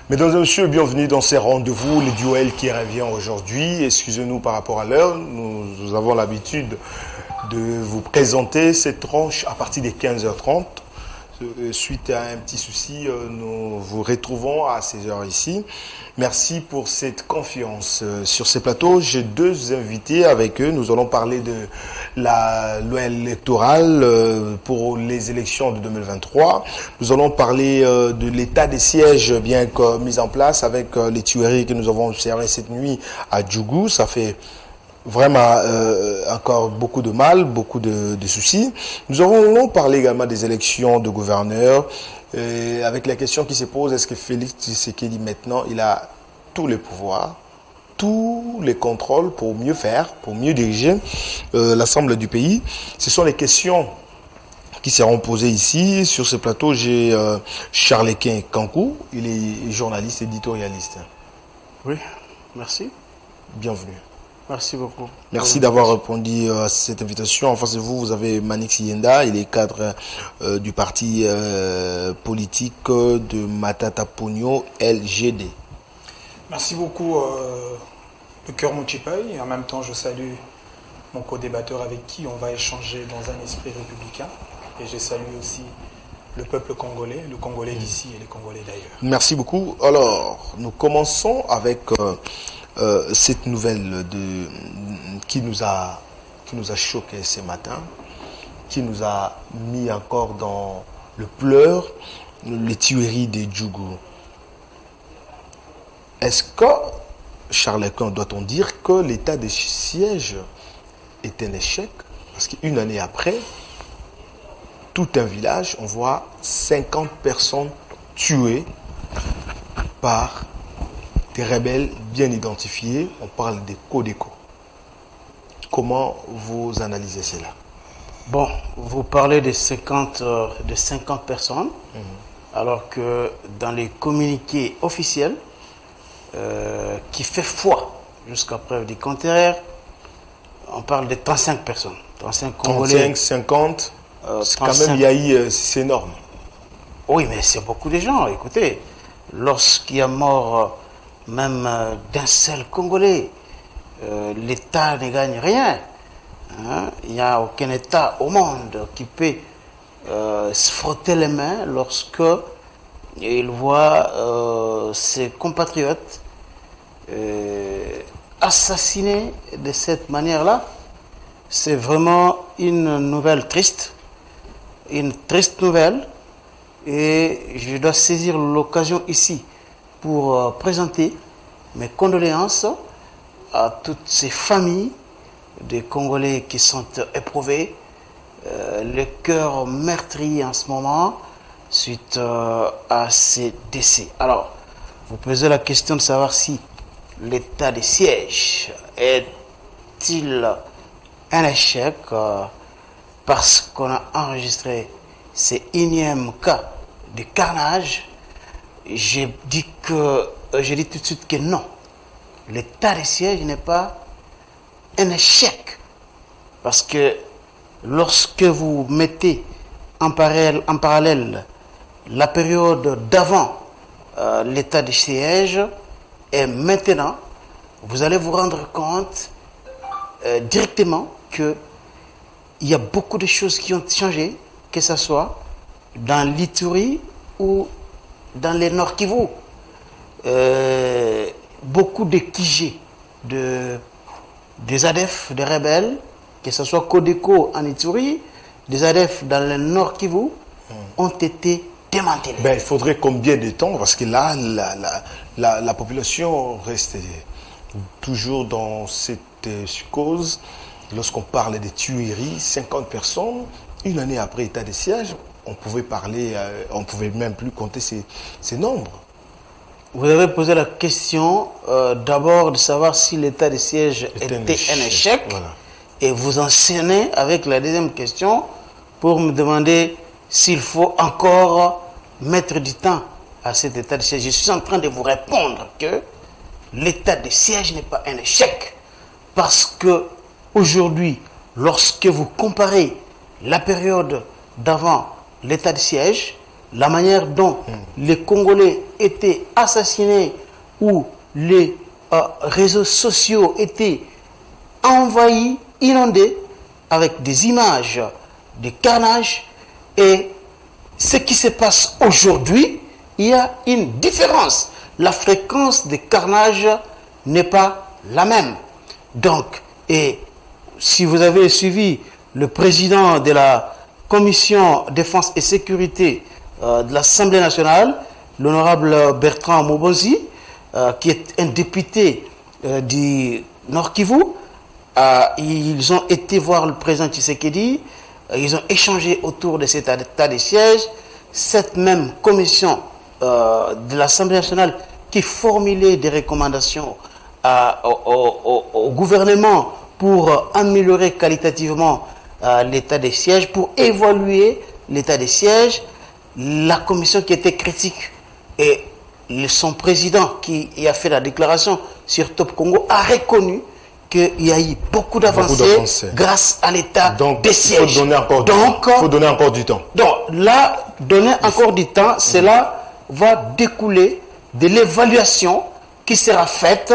Mesdames et messieurs, bienvenue dans ces rendez-vous, les duels qui revient aujourd'hui. Excusez-nous par rapport à l'heure, nous avons l'habitude de vous présenter cette tranche à partir des 15h30. Suite à un petit souci, nous vous retrouvons à 16h ici. Merci pour cette confiance. Sur ces plateaux, j'ai deux invités avec eux. Nous allons parler de la loi électorale pour les élections de 2023. Nous allons parler de l'état des sièges bien que mis en place avec les tueries que nous avons observées cette nuit à Djougou. Ça fait vraiment encore beaucoup de mal, beaucoup de soucis. Nous allons parler également des élections de gouverneurs, avec la question qui se pose, est-ce que Félix Tshisekedi maintenant, il a tous les pouvoirs, tous les contrôles pour mieux faire, pour mieux diriger l'ensemble du pays? Ce sont les questions qui seront posées ici. Sur ce plateau, j'ai Charles-Équin Kankou, il est journaliste, éditorialiste. Oui, merci. Bienvenue. Merci beaucoup. Merci d'avoir répondu à cette invitation. En face de vous, vous avez Manix Yenda, il est cadre du parti politique de Matata Pogno, LGD. Merci beaucoup, le cœur Mouchipaï. Et en même temps, je salue mon co-débatteur avec qui on va échanger dans un esprit républicain. Et je salue aussi le peuple congolais, le Congolais d'ici et les Congolais d'ailleurs. Merci beaucoup. Alors, nous commençons avec cette nouvelle qui nous a choqué ce matin, qui nous a mis encore dans le pleur, les tueries de Djougou. Est-ce que, Charles-Équin, doit-on dire que l'état de siège est un échec? Parce qu'une année après, tout un village, on voit 50 personnes tuées par des rebelles bien identifiés. On parle des Codeco. Comment vous analysez cela? Bon, vous parlez de 50 personnes, alors que dans les communiqués officiels, qui fait foi jusqu'à preuve du contraire, on parle de 35 personnes. 35 Congolais. 35, 50, c'est quand même, c'est énorme. Oui, mais c'est beaucoup de gens. Écoutez, lorsqu'il y a mort même d'un seul Congolais, l'État ne gagne rien. Hein? Il n'y a aucun État au monde qui peut se frotter les mains lorsque il voit ses compatriotes assassinés de cette manière-là. C'est vraiment une nouvelle triste, une triste nouvelle, et je dois saisir l'occasion ici pour présenter mes condoléances à toutes ces familles des Congolais qui sont éprouvés, le cœur meurtri en ce moment suite à ces décès. Alors, vous posez la question de savoir si l'état de siège est-il un échec parce qu'on a enregistré ces énièmes cas de carnage. J'ai dit tout de suite que non. L'état de siège n'est pas un échec. Parce que lorsque vous mettez en parallèle la période d'avant l'état de siège et maintenant, vous allez vous rendre compte directement qu'il y a beaucoup de choses qui ont changé, que ce soit dans l'Ituri ou dans les Nord Kivu. Beaucoup de QG, des ADF, des rebelles, que ce soit Codeco en Ituri, des ADF dans le Nord Kivu, ont été démantelés. Il faudrait combien de temps? Parce que là, la population reste toujours dans cette psychose. Lorsqu'on parle de tueries, 50 personnes, une année après état de siège, on pouvait parler, on ne pouvait même plus compter ces nombres. Vous avez posé la question d'abord de savoir si l'état de siège était un échec. Voilà. Et vous enchaînez avec la deuxième question pour me demander s'il faut encore mettre du temps à cet état de siège. Je suis en train de vous répondre que l'état de siège n'est pas un échec. Parce que aujourd'hui, lorsque vous comparez la période d'avant l'état de siège la manière dont les Congolais étaient assassinés ou les réseaux sociaux étaient envahis, inondés avec des images, des carnages, et ce qui se passe aujourd'hui, il y a une différence. La fréquence des carnages n'est pas la même. Donc, et si vous avez suivi le président de la Commission Défense et Sécurité de l'Assemblée nationale, l'honorable Bertrand Mobonzi, qui est un député du Nord Kivu, ils ont été voir le président Tshisekedi, ils ont échangé autour de cet état de siège. Cette même commission de l'Assemblée nationale qui formulait des recommandations au gouvernement pour améliorer qualitativement l'état des sièges, pour évaluer l'état des sièges, la commission qui était critique et son président qui a fait la déclaration sur Top Congo a reconnu qu'il y a eu beaucoup d'avancées grâce à l'état des sièges. Il faut donner encore du temps. Donc là, donner encore du temps, cela va découler de l'évaluation qui sera faite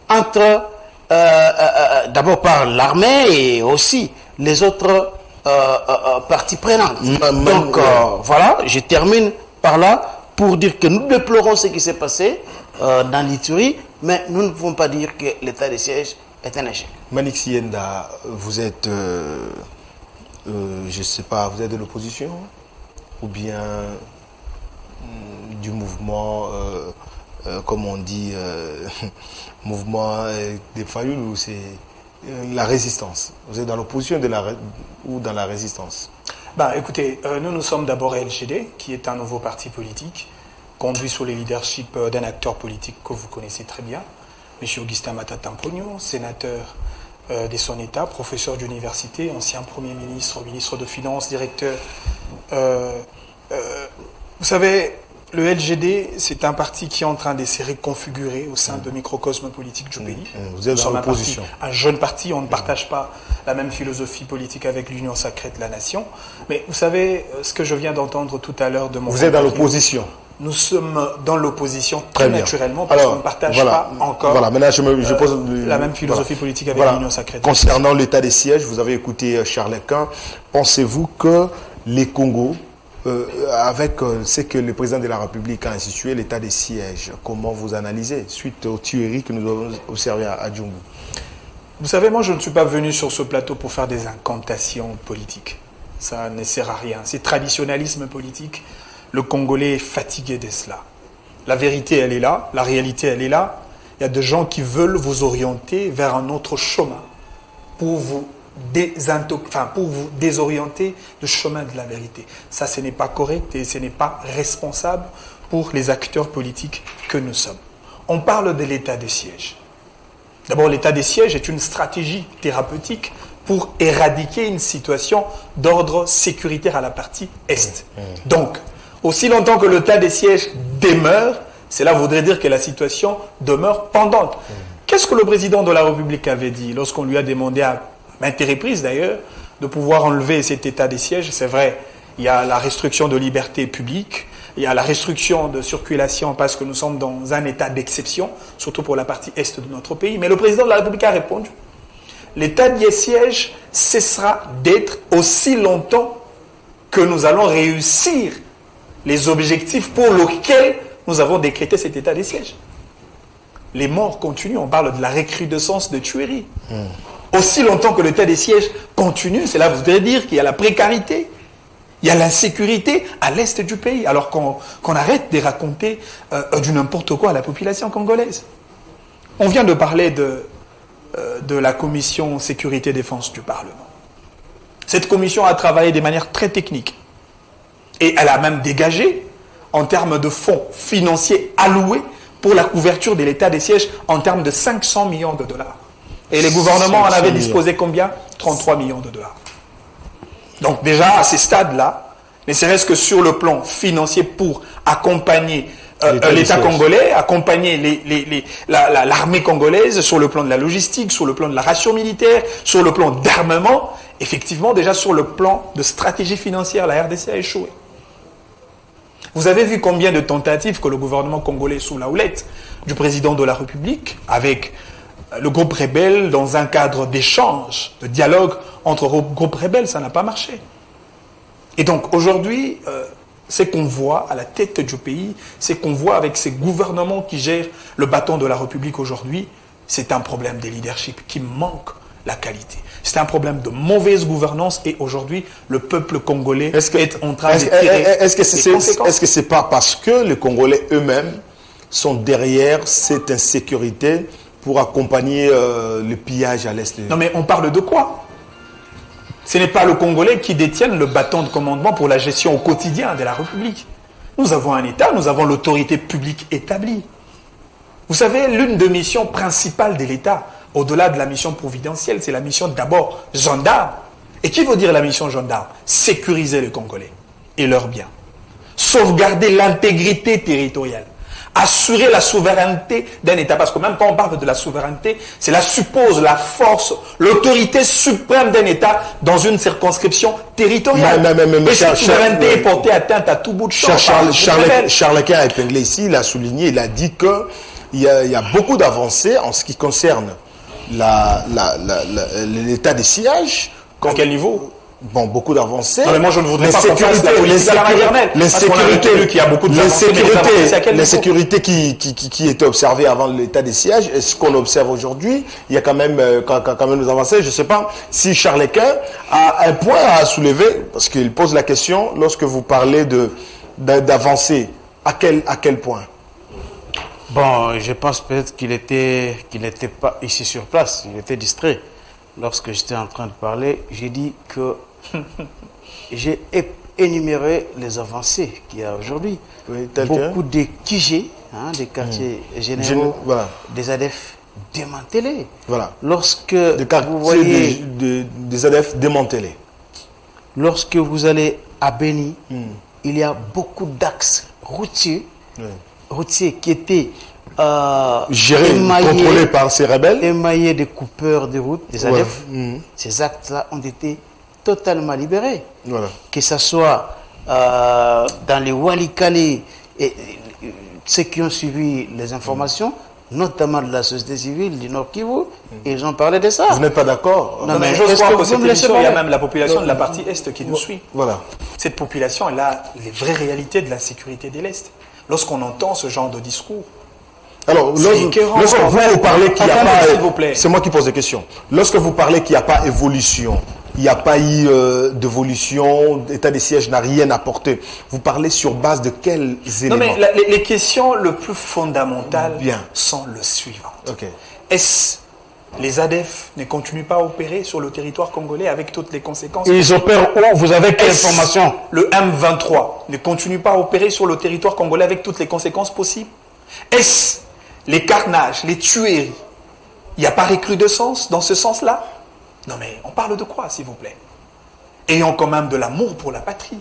entre d'abord par l'armée et aussi les autres parties prenantes. Donc voilà, je termine par là pour dire que nous déplorons ce qui s'est passé dans l'Ituri, mais nous ne pouvons pas dire que l'état des sièges est un échec. Malik Sienda, vous êtes, je ne sais pas, vous êtes de l'opposition ou bien du mouvement, comme on dit, mouvement des Fayoul, ou c'est la résistance? Vous êtes dans l'opposition ou dans la résistance? Écoutez, nous sommes d'abord LGD, qui est un nouveau parti politique, conduit sous le leadership d'un acteur politique que vous connaissez très bien, M. Augustin Matata Mponyo, sénateur de son État, professeur d'université, ancien Premier ministre, ministre de Finances, directeur. Vous savez, le LGD, c'est un parti qui est en train de se reconfigurer au sein de microcosme politique du pays. Vous êtes dans l'opposition. Un jeune parti, on ne partage pas la même philosophie politique avec l'Union sacrée de la nation. Mais vous savez, ce que je viens d'entendre tout à l'heure de mon... Vous êtes dans l'opposition. Nous sommes dans l'opposition très naturellement parce qu'on ne partage pas encore maintenant je pose la même philosophie politique avec l'Union sacrée. Concernant l'état des sièges, vous avez écouté Charles Quint. Pensez-vous que les Congos, avec ce que le président de la République a institué, l'état des sièges, comment vous analysez suite aux tueries que nous avons observées à Djungu? Vous savez, moi je ne suis pas venu sur ce plateau pour faire des incantations politiques. Ça ne sert à rien. C'est traditionnalisme politique. Le Congolais est fatigué de cela. La vérité, elle est là. La réalité, elle est là. Il y a des gens qui veulent vous orienter vers un autre chemin pour vous désorienter du chemin de la vérité. Ça, ce n'est pas correct et ce n'est pas responsable pour les acteurs politiques que nous sommes. On parle de l'état des sièges. D'abord, l'état des sièges est une stratégie thérapeutique pour éradiquer une situation d'ordre sécuritaire à la partie Est. Donc, aussi longtemps que l'état des sièges demeure, cela voudrait dire que la situation demeure pendante. Qu'est-ce que le président de la République avait dit lorsqu'on lui a demandé à maintes reprises d'ailleurs de pouvoir enlever cet état des sièges? C'est vrai, il y a la restriction de liberté publique, il y a la restriction de circulation parce que nous sommes dans un état d'exception, surtout pour la partie Est de notre pays. Mais le président de la République a répondu, l'état des sièges cessera d'être aussi longtemps que nous allons réussir les objectifs pour lesquels nous avons décrété cet état des sièges. Les morts continuent, on parle de la recrudescence de tueries. Aussi longtemps que l'état des sièges continue, cela voudrait dire qu'il y a la précarité, il y a l'insécurité à l'est du pays, alors qu'on arrête de raconter du n'importe quoi à la population congolaise. On vient de parler de la commission sécurité-défense du Parlement. Cette commission a travaillé de manière très technique. Et elle a même dégagé, en termes de fonds financiers alloués pour la couverture de l'état des sièges, en termes de 500 millions de dollars. Et les gouvernements en avaient disposé combien? 33 millions de dollars. Donc déjà, à ces stades-là, ne serait-ce que sur le plan financier pour accompagner l'État congolais, accompagner l'armée congolaise sur le plan de la logistique, sur le plan de la ration militaire, sur le plan d'armement, effectivement, déjà sur le plan de stratégie financière, la RDC a échoué. Vous avez vu combien de tentatives que le gouvernement congolais, sous la houlette du président de la République, avec le groupe rebelle, dans un cadre d'échange, de dialogue entre groupes rebelles, ça n'a pas marché. Et donc aujourd'hui, ce qu'on voit à la tête du pays, ce qu'on voit avec ces gouvernements qui gèrent le bâton de la République aujourd'hui, c'est un problème de leadership qui manque la qualité. C'est un problème de mauvaise gouvernance et aujourd'hui, le peuple congolais est en train de tirer Est-ce que c'est pas parce que les Congolais eux-mêmes sont derrière cette insécurité pour accompagner le pillage à l'est? Non mais on parle de quoi? Ce n'est pas le Congolais qui détient le bâton de commandement pour la gestion au quotidien de la République. Nous avons un État, nous avons l'autorité publique établie. Vous savez, l'une des missions principales de l'État, au-delà de la mission providentielle, c'est la mission d'abord gendarme. Et qui veut dire la mission gendarme? Sécuriser les Congolais et leurs biens. Sauvegarder l'intégrité territoriale. Assurer la souveraineté d'un État. Parce que même quand on parle de la souveraineté, cela suppose la force, l'autorité suprême d'un État dans une circonscription territoriale. Et cette souveraineté est portée atteinte à tout bout de champ. Charles Quint a épinglé ici, il a souligné, il a dit qu'il y a beaucoup d'avancées en ce qui concerne l'état de siège. À quel niveau? Bon, beaucoup d'avancées. Non, mais moi, je ne voudrais pas qu'on fasse la politique à la maternelle. L'insécurité qui était observée avant l'état des sièges, et ce qu'on observe aujourd'hui, il y a quand même des avancées. Je ne sais pas si Charles Quint a un point à soulever, parce qu'il pose la question, lorsque vous parlez d'avancées, à quel point? Bon, je pense peut-être qu'il n'était pas ici sur place, il était distrait. Lorsque j'étais en train de parler, j'ai dit que j'ai énuméré les avancées qu'il y a aujourd'hui. Oui, beaucoup de QG, des quartiers généraux, voilà. Des ADF démantelés. Voilà. Lorsque vous voyez des ADF démantelés. Lorsque vous allez à Beni, il y a beaucoup d'axes routiers, qui étaient gérés, contrôlés par ces rebelles, émaillés des coupeurs de route, des ADF. Ces actes-là ont été totalement libérés. Voilà. Que ce soit dans les Walikale et ceux qui ont suivi les informations, notamment de la société civile du Nord Kivu, ils ont parlé de ça. Vous n'êtes pas d'accord? Non, mais j'ose croire que cette émission, il y a même la population de la partie Est qui nous suit. Voilà. Cette population, elle a les vraies réalités de la sécurité de l'Est. Lorsqu'on entend ce genre de discours, alors, lorsque vous parlez qu'il n'y a pas... C'est moi qui pose des questions. Lorsque vous parlez qu'il n'y a pas évolution, il n'y a pas eu d'évolution, l'état des sièges n'a rien apporté, vous parlez sur base de quels éléments? Non, mais les questions les plus fondamentales sont les suivantes. Okay. Est-ce les ADF ne continuent pas à opérer sur le territoire congolais avec toutes les conséquences? Ils opèrent où? Vous avez quelle information? Le M23 ne continue pas à opérer sur le territoire congolais avec toutes les conséquences possibles? Est-ce les carnages, les tueries, il n'y a pas recrudescence dans ce sens-là? Non mais on parle de quoi, s'il vous plaît? Ayons quand même de l'amour pour la patrie.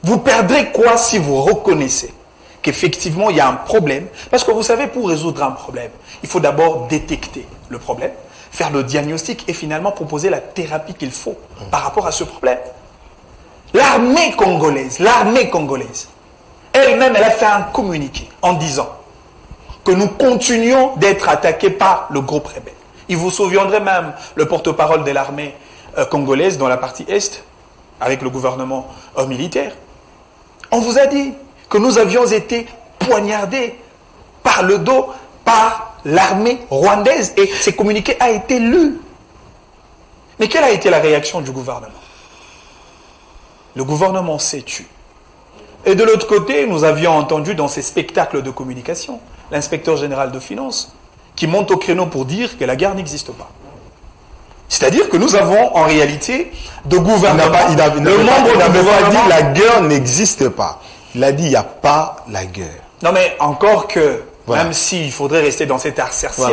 Vous perdrez quoi si vous reconnaissez qu'effectivement il y a un problème? Parce que vous savez, pour résoudre un problème, il faut d'abord détecter le problème, faire le diagnostic et finalement proposer la thérapie qu'il faut par rapport à ce problème. L'armée congolaise, elle-même, elle a fait un communiqué en disant que nous continuons d'être attaqués par le groupe rebelle. Il vous souviendrait même le porte-parole de l'armée congolaise dans la partie Est, avec le gouvernement militaire. On vous a dit que nous avions été poignardés par le dos par l'armée rwandaise et ce communiqué a été lu. Mais quelle a été la réaction du gouvernement? Le gouvernement s'est tué. Et de l'autre côté, nous avions entendu dans ces spectacles de communication l'inspecteur général de finances qui monte au créneau pour dire que la guerre n'existe pas. C'est-à-dire que nous avons en réalité de gouvernement. Il n'avait pas dit la guerre n'existe pas. Il a dit il n'y a pas la guerre. Non mais encore que, même s'il faudrait rester dans cette assertion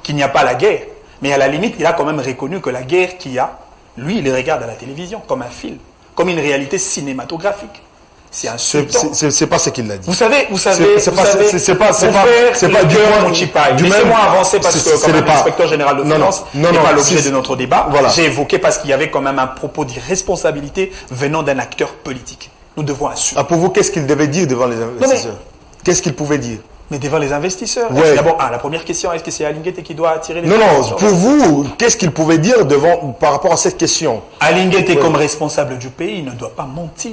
qu'il n'y a pas la guerre, mais à la limite, il a quand même reconnu que la guerre qu'il y a, lui, il les regarde à la télévision comme un film, comme une réalité cinématographique. C'est insultant. C'est pas ce qu'il a dit. Vous savez, c'est pas du mon chipaille. Laissez-moi avancer parce que comme l'inspecteur général de finances n'est pas l'objet de notre débat. J'ai évoqué parce qu'il y avait quand même un propos d'irresponsabilité venant d'un acteur politique. nous devons assumer. Ah, pour vous, qu'est-ce qu'il devait dire devant les investisseurs? Qu'est-ce qu'il pouvait dire? Mais devant les investisseurs. Ouais. D'abord, la première question, est-ce que c'est Alinguete qui doit attirer les Non, investisseurs? pour vous, qu'est-ce qu'il pouvait dire par rapport à cette question? Alinguete, comme responsable du pays, ne doit pas mentir.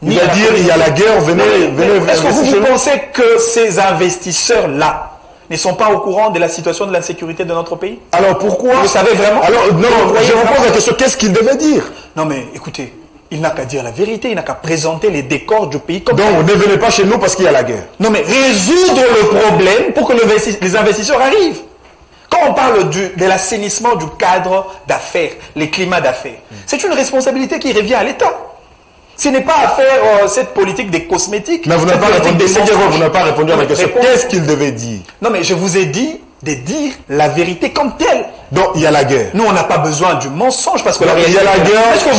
Il va dire, il y a la guerre, venez. Est-ce que investir chez vous nous. pensez que ces investisseurs-là ne sont pas au courant de la situation de l'insécurité de notre pays? Alors pourquoi? Vous savez vraiment? Alors, non, Vous voyez je vous pose vraiment? la question, qu'est-ce qu'il devait dire? Non mais écoutez, il n'a qu'à dire la vérité, il n'a qu'à présenter les décors du pays comme Donc, ça. ne venez pas chez nous parce qu'il y a la guerre. Non mais résoudre le problème pour que les investisseurs arrivent. Quand on parle de l'assainissement du cadre d'affaires, les climats d'affaires, c'est une responsabilité qui revient à l'État. Ce n'est pas à faire cette politique des cosmétiques. Mais vous n'avez cette pas politique répondu, des mensonges. vous n'avez pas répondu à ma question. Réponse. Qu'est-ce qu'il devait dire? Non mais je vous ai dit de dire la vérité comme telle. Donc, il y a la guerre. Nous, on n'a pas besoin du mensonge parce que Donc, il y a la guerre. Est-ce que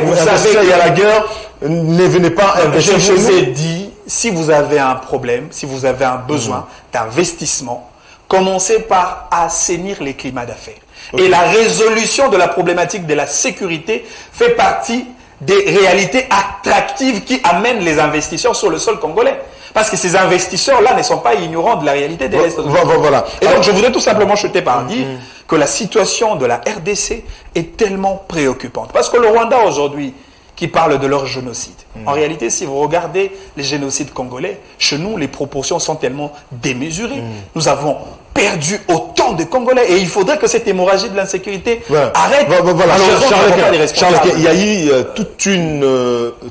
vous savez, il y a la guerre. Ne venez pas je investir chez vous nous. ai dit, si vous avez un problème, si vous avez un besoin d'investissement, commencez par assainir les climats d'affaires. Et la résolution de la problématique de la sécurité fait partie des réalités attractives qui amènent les investisseurs sur le sol congolais. Parce que ces investisseurs-là ne sont pas ignorants de la réalité de l'Est. Voilà. Et donc, je voudrais tout simplement jeter par dire que la situation de la RDC est tellement préoccupante. Parce que le Rwanda, aujourd'hui, qui parle de leur génocide. En réalité, si vous regardez les génocides congolais, chez nous, les proportions sont tellement démesurées. Nous avons perdu autant de Congolais. Et il faudrait que cette hémorragie de l'insécurité arrête. Voilà. Charles, Charles, il y a eu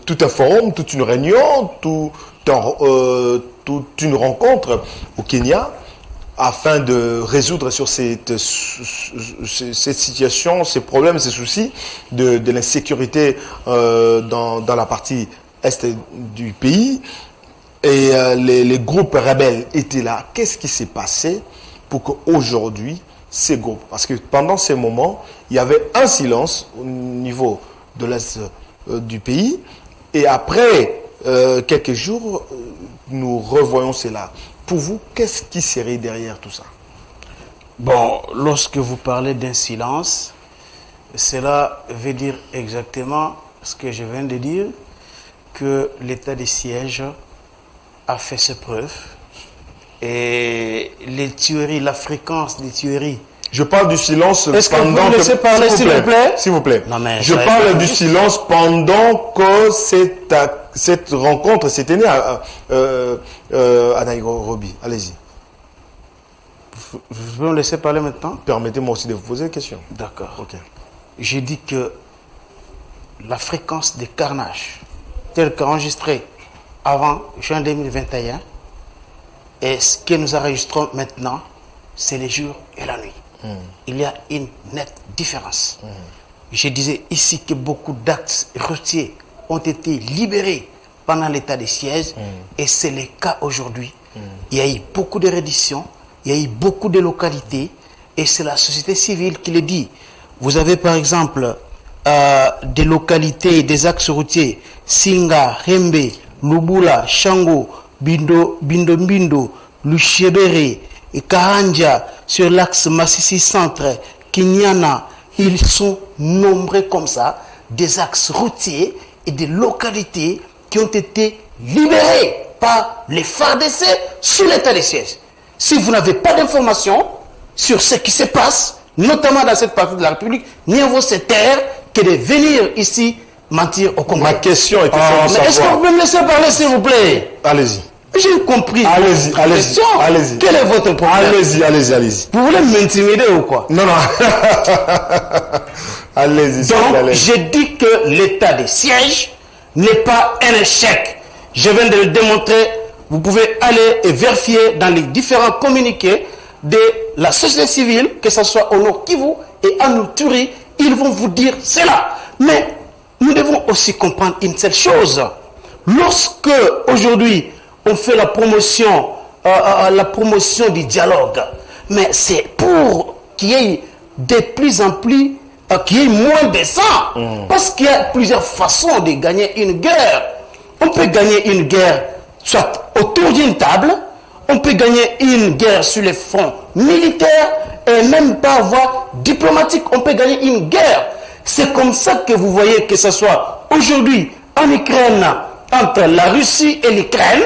tout un forum, toute une réunion, toute une rencontre au Kenya afin de résoudre sur cette situation, ces problèmes, ces soucis de l'insécurité dans la partie est du pays. Et les groupes rebelles étaient là. Qu'est-ce qui s'est passé pour qu'aujourd'hui, ces groupes... Parce que pendant ces moments, il y avait un silence au niveau de l'est du pays. Et après quelques jours, nous revoyons cela. Pour vous, qu'est-ce qui serait derrière tout ça? Bon, lorsque vous parlez d'un silence, cela veut dire exactement ce que je viens de dire, que l'état de siège a fait ses preuves et les tueries, la fréquence des tueries. Je parle du silence Est-ce que pendant vous me laissez parler, s'il vous plaît? S'il vous plaît. Non, mais je parle du silence pendant que cette rencontre s'est tenue à Nairobi. Allez-y. Vous pouvez me laisser parler maintenant? Permettez-moi aussi de vous poser des questions. D'accord. Ok. J'ai dit que la fréquence des carnages, telle qu'enregistrée avant juin 2021, et ce que nous enregistrons maintenant, c'est les jours et la nuit. Il y a une nette différence. Je disais ici que beaucoup d'actes routiers ont été libérés pendant l'état de siège, et c'est le cas aujourd'hui. Il y a eu beaucoup de redditions, il y a eu beaucoup de localités, et c'est la société civile qui le dit. Vous avez par exemple des localités, des axes routiers, Singa, Hembe, Lubula, Shango, Bindo, Luchebere et Kahanja, sur l'axe Massissi Centre, Kinyana. Ils sont nombreux comme ça, des axes routiers et des localités qui ont été libérés par les FARDC sous l'état de siège. Si vous n'avez pas d'informations sur ce qui se passe, notamment dans cette partie de la République, mieux vaut se taire que de venir ici mentir au Congo. Ma question était mais est-ce que vous pouvez me laisser parler, s'il vous plaît? Allez-y. J'ai compris. Allez-y. Quel est votre problème? Allez-y. Vous voulez m'intimider ou quoi? Non. Allez-y. Donc, j'ai dit que l'état de siège n'est pas un échec. Je viens de le démontrer. Vous pouvez aller et vérifier dans les différents communiqués de la société civile, que ce soit au Nord Kivu et à Ituri, ils vont vous dire cela. Mais nous devons aussi comprendre une seule chose. Lorsque, aujourd'hui, on fait la promotion du dialogue, mais c'est pour qu'il y ait de plus en plus, qu'il y ait moins de sang. Parce qu'il y a plusieurs façons de gagner une guerre. On peut gagner une guerre soit autour d'une table, on peut gagner une guerre sur les fronts militaires et même par voie diplomatique, on peut gagner une guerre. C'est comme ça que vous voyez que ce soit aujourd'hui en Ukraine, entre la Russie et l'Ukraine,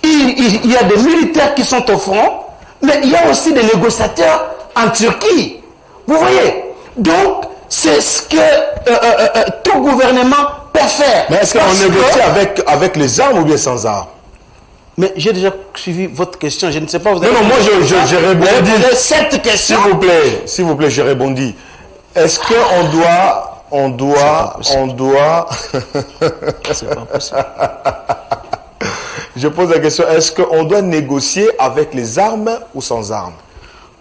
il y a des militaires qui sont au front, mais il y a aussi des négociateurs en Turquie. Vous voyez? Donc, c'est ce que tout gouvernement peut faire. Mais est-ce qu'on négocie avec les armes ou bien sans armes? Mais j'ai déjà suivi votre question, je ne sais pas. Vous avez non, moi j'ai répondu. Cette question. S'il vous plaît, j'ai répondu. Est-ce qu'on doit... C'est pas possible. Je pose la question, est-ce qu'on doit négocier avec les armes ou sans armes?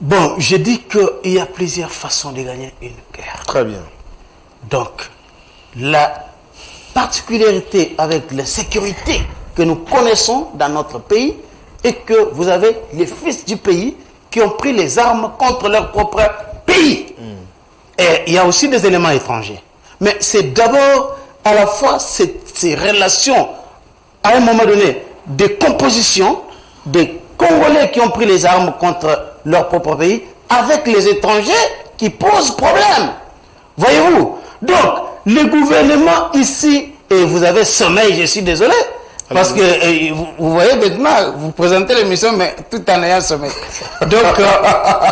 Bon, j'ai dit qu'il y a plusieurs façons de gagner une guerre. Très bien. Donc, la particularité avec la sécurité que nous connaissons dans notre pays est que vous avez les fils du pays qui ont pris les armes contre leur propre pays. Et il y a aussi des éléments étrangers. Mais c'est d'abord à la fois ces relations, à un moment donné, de composition des Congolais qui ont pris les armes contre leur propre pays avec les étrangers qui posent problème. Voyez-vous? Donc, le gouvernement ici, et vous avez sommeil, je suis désolé, parce que vous voyez maintenant, vous présentez l'émission, mais tout en ayant sommeil. Donc,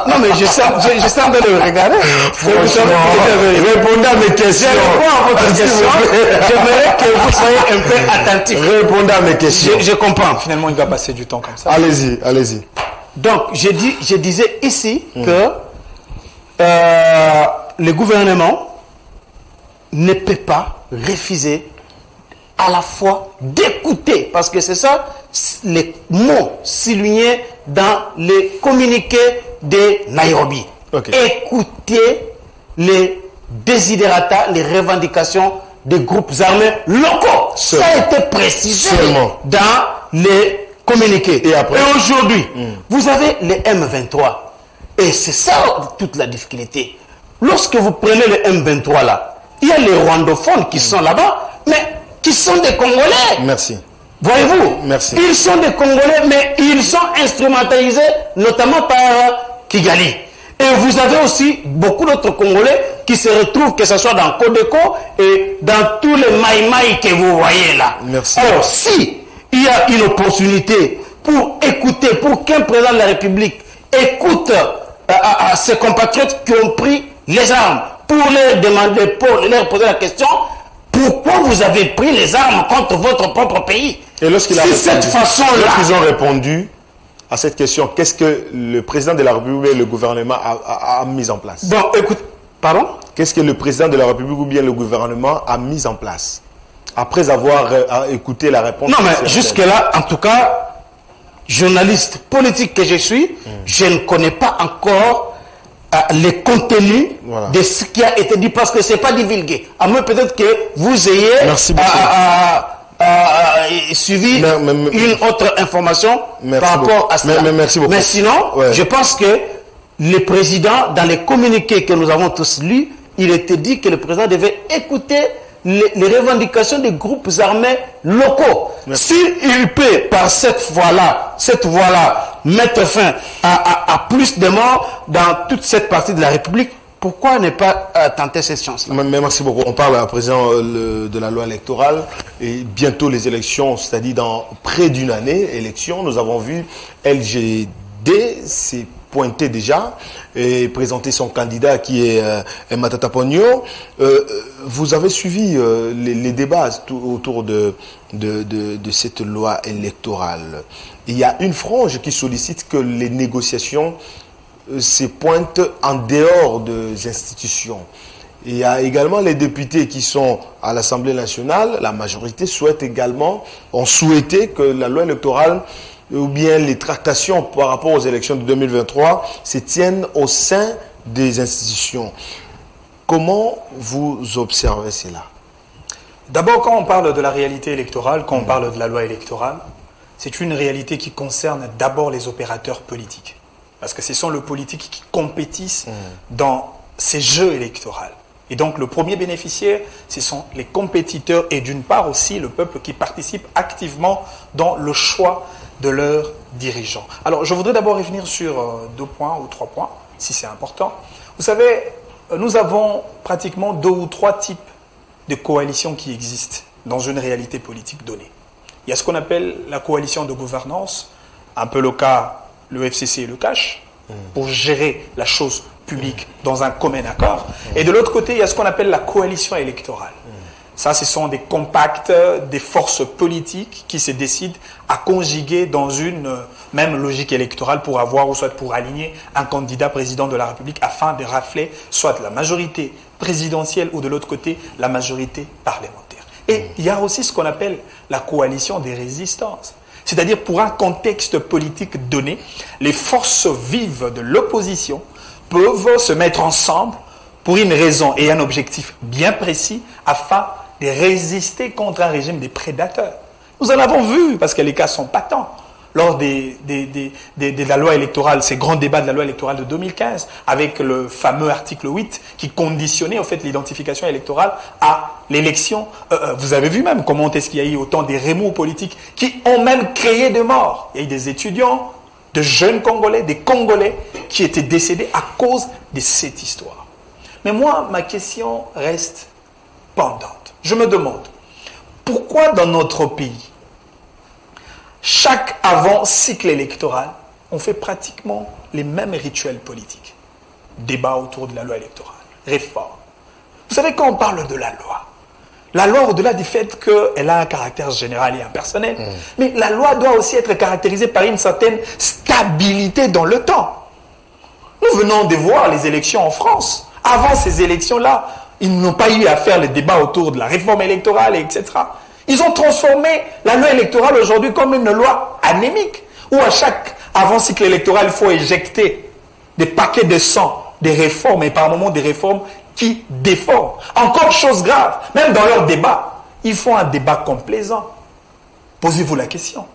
non, mais je sens de le regarder. Répondez à mes questions. Je réponds à votre question. J'aimerais que vous soyez un peu attentifs. Répondez à mes questions. Je comprends. Finalement, il va passer du temps comme ça. Allez-y, allez-y. Donc, je disais ici que le gouvernement ne peut pas refuser à la fois d'écouter, parce que c'est ça les mots soulignés dans les communiqués de Nairobi. Okay. Écouter les desiderata, les revendications des groupes armés locaux. Ça a été précisé dans les communiqués. Et après, aujourd'hui, vous avez les M23. Et c'est ça toute la difficulté. Lorsque vous prenez les M23 là, il y a les rwandophones qui sont là-bas, mais qui sont des Congolais. Merci. Voyez-vous? Merci. Ils sont des Congolais, mais ils sont instrumentalisés, notamment par Kigali. Et vous avez aussi beaucoup d'autres Congolais qui se retrouvent, que ce soit dans Codeco et dans tous les maïmaï que vous voyez là. Merci. Alors, si il y a une opportunité pour écouter, pour qu'un président de la République écoute à ses compatriotes qui ont pris les armes, pour leur demander, pour leur poser la question, pourquoi vous avez pris les armes contre votre propre pays? Et lorsqu'ils ont répondu à cette question, qu'est-ce que le président de la République et le gouvernement a mis en place? Bon, écoute, pardon? Qu'est-ce que le président de la République ou bien le gouvernement a mis en place après avoir écouté la réponse? Non, mais jusque-là, en tout cas, journaliste politique que je suis, je ne connais pas encore les contenus de ce qui a été dit, parce que ce n'est pas divulgué. À moins peut-être que vous ayez suivi une autre information par rapport à cela. Mais sinon, je pense que le président, dans les communiqués que nous avons tous lus, il était dit que le président devait écouter les revendications des groupes armés locaux. S'il peut, par cette voie-là, mettre fin à plus de morts dans toute cette partie de la République, pourquoi ne pas tenter cette chance-là? Merci beaucoup. On parle à présent de la loi électorale et bientôt les élections, c'est-à-dire dans près d'une année, élections. Nous avons vu LGD s'est pointé déjà et présenter son candidat qui est Matata Ponyo. Vous avez suivi les débats autour de cette loi électorale. Il y a une frange qui sollicite que les négociations se pointent en dehors des institutions. Il y a également les députés qui sont à l'Assemblée nationale. La majorité ont souhaité que la loi électorale ou bien les tractations par rapport aux élections de 2023 se tiennent au sein des institutions. Comment vous observez cela? D'abord, quand on parle de la réalité électorale, quand on parle de la loi électorale, c'est une réalité qui concerne d'abord les opérateurs politiques. Parce que ce sont les politiques qui compétissent dans ces jeux électoraux. Et donc le premier bénéficiaire, ce sont les compétiteurs et d'une part aussi le peuple qui participe activement dans le choix de leurs dirigeants. Alors je voudrais d'abord revenir sur 2 points ou 3 points, si c'est important. Vous savez, nous avons pratiquement 2 ou 3 types de coalitions qui existent dans une réalité politique donnée. Il y a ce qu'on appelle la coalition de gouvernance, un peu le cas, le FCC et le CACH, pour gérer la chose publique dans un commun accord. Et de l'autre côté, il y a ce qu'on appelle la coalition électorale. Ça, ce sont des compacts, des forces politiques qui se décident à conjuguer dans une même logique électorale pour avoir ou soit pour aligner un candidat président de la République afin de rafler soit la majorité présidentielle ou de l'autre côté la majorité parlementaire. Et il y a aussi ce qu'on appelle la coalition des résistances. C'est-à-dire pour un contexte politique donné, les forces vives de l'opposition peuvent se mettre ensemble pour une raison et un objectif bien précis afin de résister contre un régime des prédateurs. Nous en avons vu, parce que les cas sont patents, lors de la loi électorale, ces grands débats de la loi électorale de 2015, avec le fameux article 8 qui conditionnait en fait l'identification électorale à l'élection. Vous avez vu même comment est-ce qu'il y a eu autant des remous politiques qui ont même créé des morts. Il y a eu des étudiants, de jeunes Congolais, des Congolais qui étaient décédés à cause de cette histoire. Mais moi, ma question reste pendante. Je me demande, pourquoi dans notre pays, chaque avant-cycle électoral, on fait pratiquement les mêmes rituels politiques? Débat autour de la loi électorale, réforme. Vous savez, quand on parle de la loi, au-delà du fait qu'elle a un caractère général et impersonnel, mais la loi doit aussi être caractérisée par une certaine stabilité dans le temps. Nous venons de voir les élections en France. Avant ces élections-là, ils n'ont pas eu à faire le débat autour de la réforme électorale, etc. Ils ont transformé la loi électorale aujourd'hui comme une loi anémique, où à chaque avant-cycle électoral, il faut éjecter des paquets de sang, des réformes, et par moments des réformes qui déforment. Encore chose grave, même dans leur débat, ils font un débat complaisant. Posez-vous la question.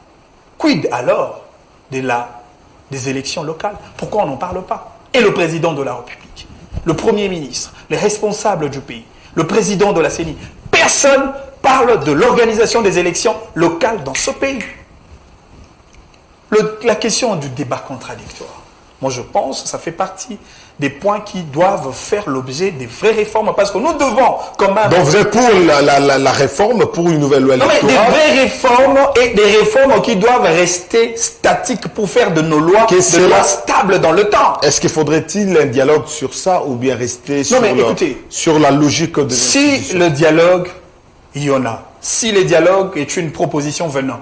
Quid alors des élections locales? Pourquoi on n'en parle pas? Et le président de la République, le Premier ministre, les responsables du pays, le président de la CENI, personne parle de l'organisation des élections locales dans ce pays. La question du débat contradictoire, moi je pense que ça fait partie des points qui doivent faire l'objet des vraies réformes, parce que nous devons quand même... Donc vous êtes pour la réforme, pour une nouvelle loi électorale? Non, mais des vraies réformes et des réformes qui doivent rester statiques pour faire de nos lois des lois stables dans le temps. Est-ce qu'il faudrait-il un dialogue sur ça ou bien rester sur la logique de... Si le dialogue, il y en a. Si le dialogue est une proposition venant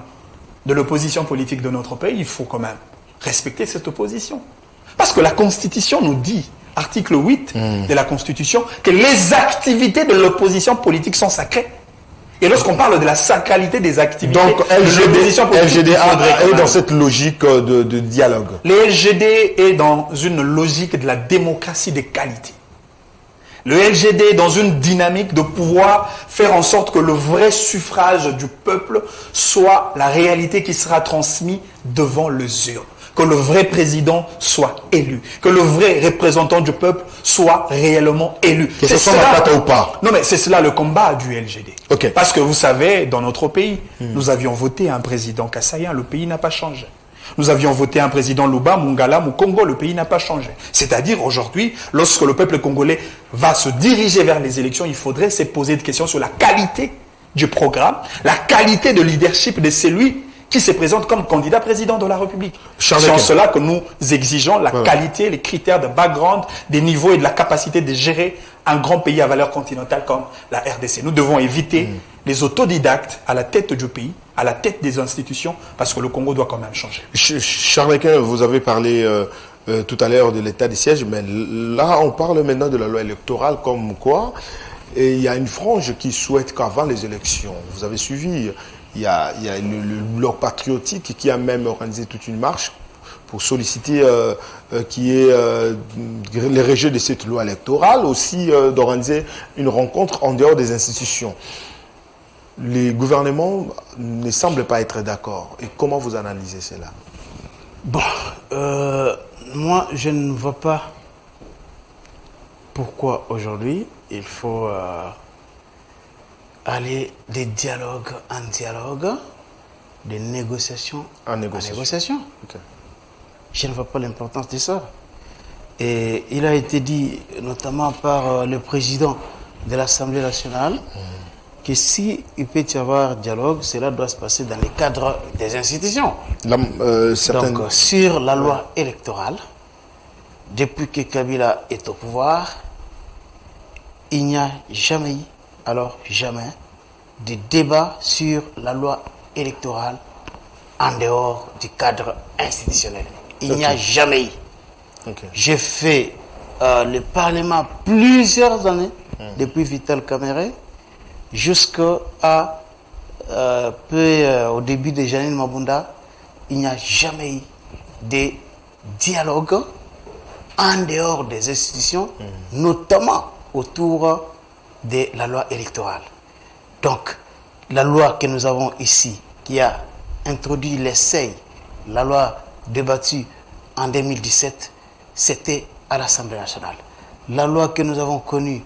de l'opposition politique de notre pays, il faut quand même respecter cette opposition. Parce que la Constitution nous dit, article 8 de la Constitution, que les activités de l'opposition politique sont sacrées. Et lorsqu'on parle de la sacralité des activités de l'opposition politique, LGD est dans cette logique de dialogue. Le LGD est dans une logique de la démocratie de qualité. Le LGD est dans une dynamique de pouvoir faire en sorte que le vrai suffrage du peuple soit la réalité qui sera transmise devant les urnes. Que le vrai président soit élu, que le vrai représentant du peuple soit réellement élu. Que ce soit la plate ou pas. Non, mais c'est cela le combat du LGD. Okay. Parce que vous savez, dans notre pays, nous avions voté un président Kassaïen, le pays n'a pas changé. Nous avions voté un président Luba, Mungala, Mukongo, le pays n'a pas changé. C'est-à-dire aujourd'hui, lorsque le peuple congolais va se diriger vers les élections, il faudrait se poser des questions sur la qualité du programme, la qualité de leadership de celui qui se présente comme candidat président de la République. C'est en cela que nous exigeons la qualité, les critères de background, des niveaux et de la capacité de gérer un grand pays à valeur continentale comme la RDC. Nous devons éviter les autodidactes à la tête du pays, à la tête des institutions, parce que le Congo doit quand même changer. Charles Equin, vous avez parlé tout à l'heure de l'état des sièges, mais là on parle maintenant de la loi électorale comme quoi, et il y a une frange qui souhaite qu'avant les élections, vous avez suivi, il y a le bloc patriotique qui a même organisé toute une marche pour solliciter qui est le rejet de cette loi électorale, aussi d'organiser une rencontre en dehors des institutions. Les gouvernements ne semblent pas être d'accord. Et comment vous analysez cela? Bon, moi je ne vois pas pourquoi aujourd'hui il faut aller des dialogues en dialogue, des négociations en négociation. Okay. Je ne vois pas l'importance de ça. Et il a été dit, notamment par le président de l'Assemblée nationale, que si il peut y avoir dialogue, cela doit se passer dans le cadre des institutions. Donc, sur la loi électorale, depuis que Kabila est au pouvoir, il n'y a jamais eu, alors jamais, de débat sur la loi électorale en dehors du cadre institutionnel. Il n'y a jamais eu. J'ai fait le Parlement plusieurs années, depuis Vital Kamerhe, jusqu'à au début de Janine Mabunda. Il n'y a jamais eu de dialogue en dehors des institutions, notamment autour de la loi électorale. Donc, la loi que nous avons ici, qui a introduit l'essai, la loi débattue en 2017, c'était à l'Assemblée nationale. La loi que nous avons connue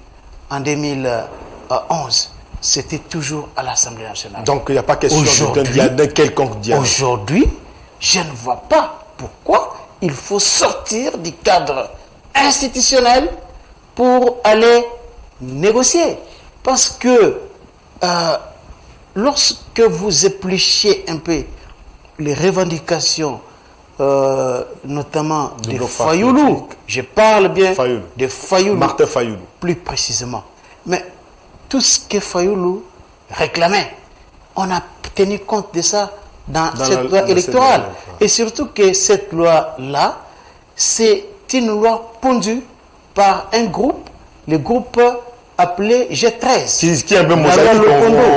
en 2011, c'était toujours à l'Assemblée nationale. Donc, il n'y a pas question d'un quelconque dialogue. Aujourd'hui, je ne vois pas pourquoi il faut sortir du cadre institutionnel pour aller négocier. Parce que lorsque vous épluchez un peu les revendications, notamment de Fayoulou, je parle bien de Fayoulou, Martin Fayoulou, plus précisément. Mais tout ce que Fayoulou réclamait, on a tenu compte de ça dans cette loi électorale. Et surtout que cette loi-là, c'est une loi pondue par un groupe, le groupe appelé G13. Qui est un peu mosaïque,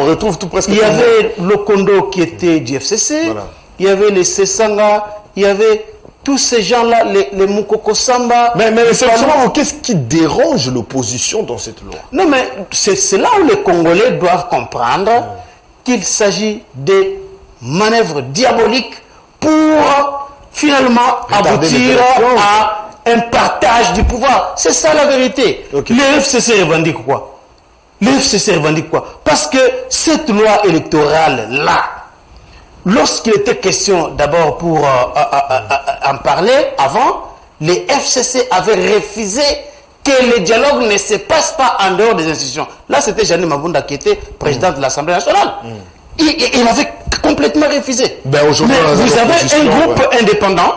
on retrouve tout presque. Il y avait Lokondo qui était du FCC, voilà. Il y avait les Sessanga, il y avait tous ces gens-là, les Moukoko Samba. Mais qu'est-ce qui dérange l'opposition dans cette loi? Non, mais c'est là où les Congolais doivent comprendre qu'il s'agit de manœuvres diaboliques pour finalement aboutir à un partage du pouvoir. C'est ça la vérité. Le FCC revendique quoi? Le FCC revendique quoi? Parce que cette loi électorale-là, lorsqu'il était question d'abord pour en parler avant, les FCC avaient refusé que le dialogue ne se passe pas en dehors des institutions. Là, c'était Janine Mabunda qui était présidente de l'Assemblée nationale. Il avait complètement refusé. Mais vous avez un groupe indépendant,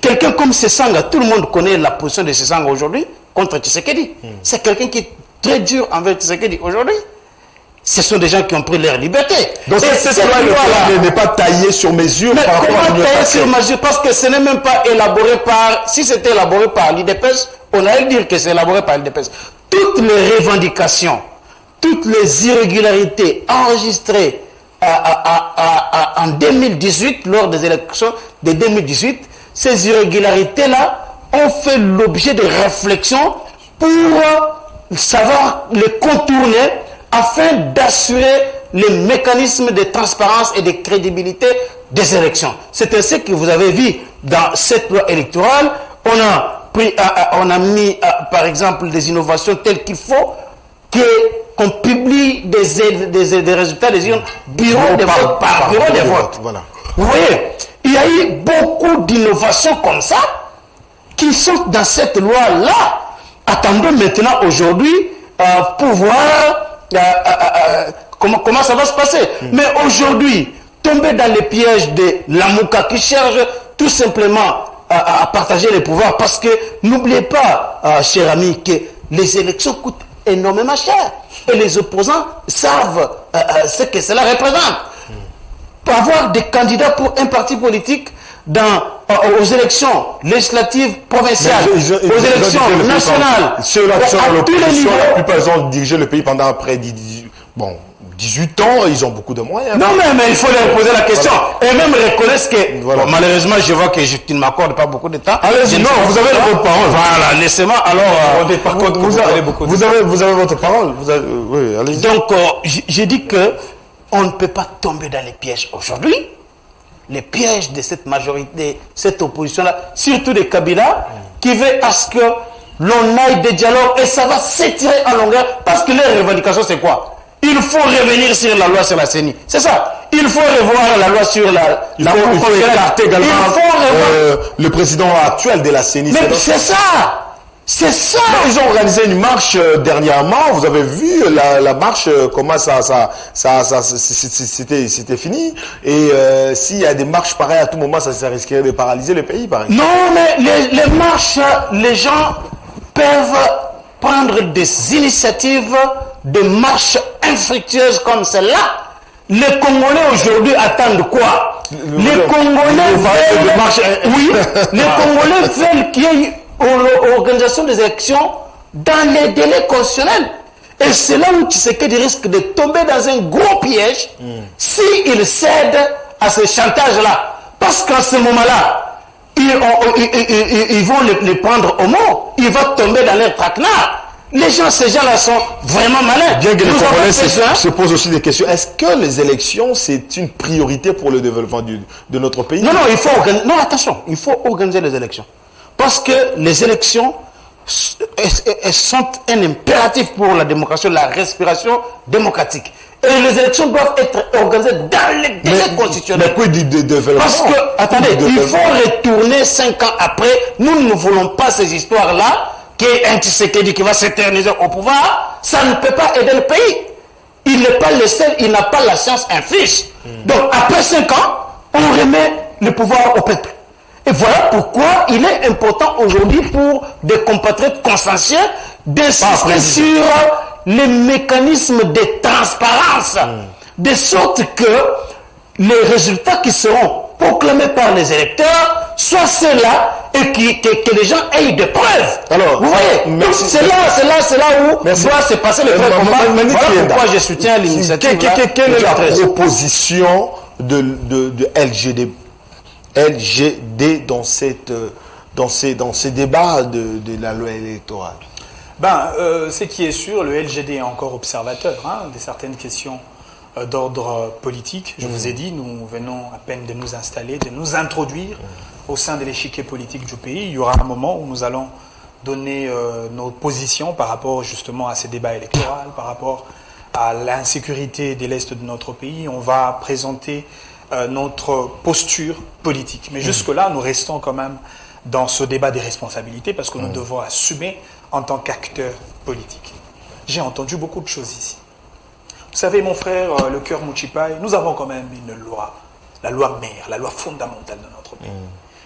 quelqu'un comme Sessanga, tout le monde connaît la position de Sessanga aujourd'hui contre Tshisekedi. C'est quelqu'un qui est très dur envers Tshisekedi aujourd'hui. Ce sont des gens qui ont pris leur liberté. Donc cette loi n'est pas taillée sur mesure. Mais comment tailler sur mesure? Parce que ce n'est même pas élaboré par... Si c'était élaboré par l'IDPS, on allait dire que c'est élaboré par l'IDPS. Toutes les revendications, toutes les irrégularités enregistrées en 2018, lors des élections de 2018, ces irrégularités-là ont fait l'objet de réflexions pour savoir les contourner afin d'assurer les mécanismes de transparence et de crédibilité des élections. C'est ainsi que vous avez vu dans cette loi électorale, on a mis par exemple des innovations telles qu'il faut qu'on publie des résultats des urnes bureau de vote par bureau de vote. Voilà. Vous voyez, il y a eu beaucoup d'innovations comme ça qui sont dans cette loi-là. Attendons maintenant aujourd'hui pouvoir comment ça va se passer. Mais aujourd'hui, tomber dans les pièges de Lamouka qui cherche tout simplement à partager les pouvoirs, parce que n'oubliez pas, cher ami, que les élections coûtent énormément cher et les opposants savent ce que cela représente. Avoir des candidats pour un parti politique aux élections législatives provinciales, aux élections nationales, ceux-là qui sont dans l'opposition, la plupart ont dirigé le pays pendant près de 18 ans, ils ont beaucoup de moyens. Non, mais il faut leur poser la question. Et même reconnaissent que, bon, malheureusement, je vois que tu ne m'accordes pas beaucoup de temps. Allez-y, non, vous avez votre parole. Voilà, laissez-moi alors... par contre, vous avez votre parole. Oui, allez-y. Donc, j'ai dit que on ne peut pas tomber dans les pièges aujourd'hui. Les pièges de cette majorité, cette opposition-là, surtout de Kabila, qui veut à ce que l'on aille des dialogues et ça va s'étirer en longueur, parce que les revendications, c'est quoi? Il faut revenir sur la loi sur la CENI. C'est ça. Il faut revoir la loi sur il faut écarter également le président actuel de la CENI. Mais c'est ça. C'est ça. Ils ont organisé une marche dernièrement. Vous avez vu la marche, comment c'était fini. Et s'il y a des marches pareilles à tout moment, ça risquerait de paralyser le pays, par exemple. Non, mais les marches, les gens peuvent prendre des initiatives de marches infructueuses comme celle-là. Les Congolais aujourd'hui attendent quoi? Les Congolais veulent qu'il y ait l'organisation des élections dans les délais constitutionnels. Et c'est là où Tshisekedi risque de tomber dans un gros piège s'il cède à ce chantage-là. Parce qu'à ce moment-là, ils vont les prendre au mot. Ils vont tomber dans leur traquenard. Ces gens-là sont vraiment malins. Bien que les Congolais se posent aussi des questions. Est-ce que les élections, c'est une priorité pour le développement de notre pays? Non, attention, il faut organiser les élections. Parce que les élections sont un impératif pour la démocratie, la respiration démocratique. Et les élections doivent être organisées dans les délais constitutionnels. Mais du développement? Parce que, attendez, il faut retourner 5 ans après. Nous ne voulons pas ces histoires-là, qui est un Tshisekedi qui va s'éterniser au pouvoir. Ça ne peut pas aider le pays. Il n'est pas le seul, il n'a pas la science infuse. Donc, après 5 ans, on remet le pouvoir au peuple. Et voilà pourquoi il est important aujourd'hui pour des compatriotes consciencieux d'insister sur les mécanismes de transparence, de sorte que les résultats qui seront proclamés par les électeurs soient ceux-là et que les gens aient des preuves. Alors, vous voyez, c'est là où doit se passer le vrai combat. Voilà pourquoi je soutiens l'initiative. Quelle est la proposition de LGD dans ces débats de la loi électorale? Ce qui est sûr, le LGD est encore observateur de certaines questions d'ordre politique. Je vous ai dit, nous venons à peine de nous installer, de nous introduire au sein de l'échiquier politique du pays. Il y aura un moment où nous allons donner nos positions par rapport justement à ces débats électoraux, par rapport à l'insécurité de l'Est de notre pays. On va présenter notre posture politique. Mais jusque-là, nous restons quand même dans ce débat des responsabilités parce que nous devons assumer en tant qu'acteurs politiques. J'ai entendu beaucoup de choses ici. Vous savez, mon frère, le cœur Mouchipai, nous avons quand même une loi, la loi mère, la loi fondamentale de notre pays.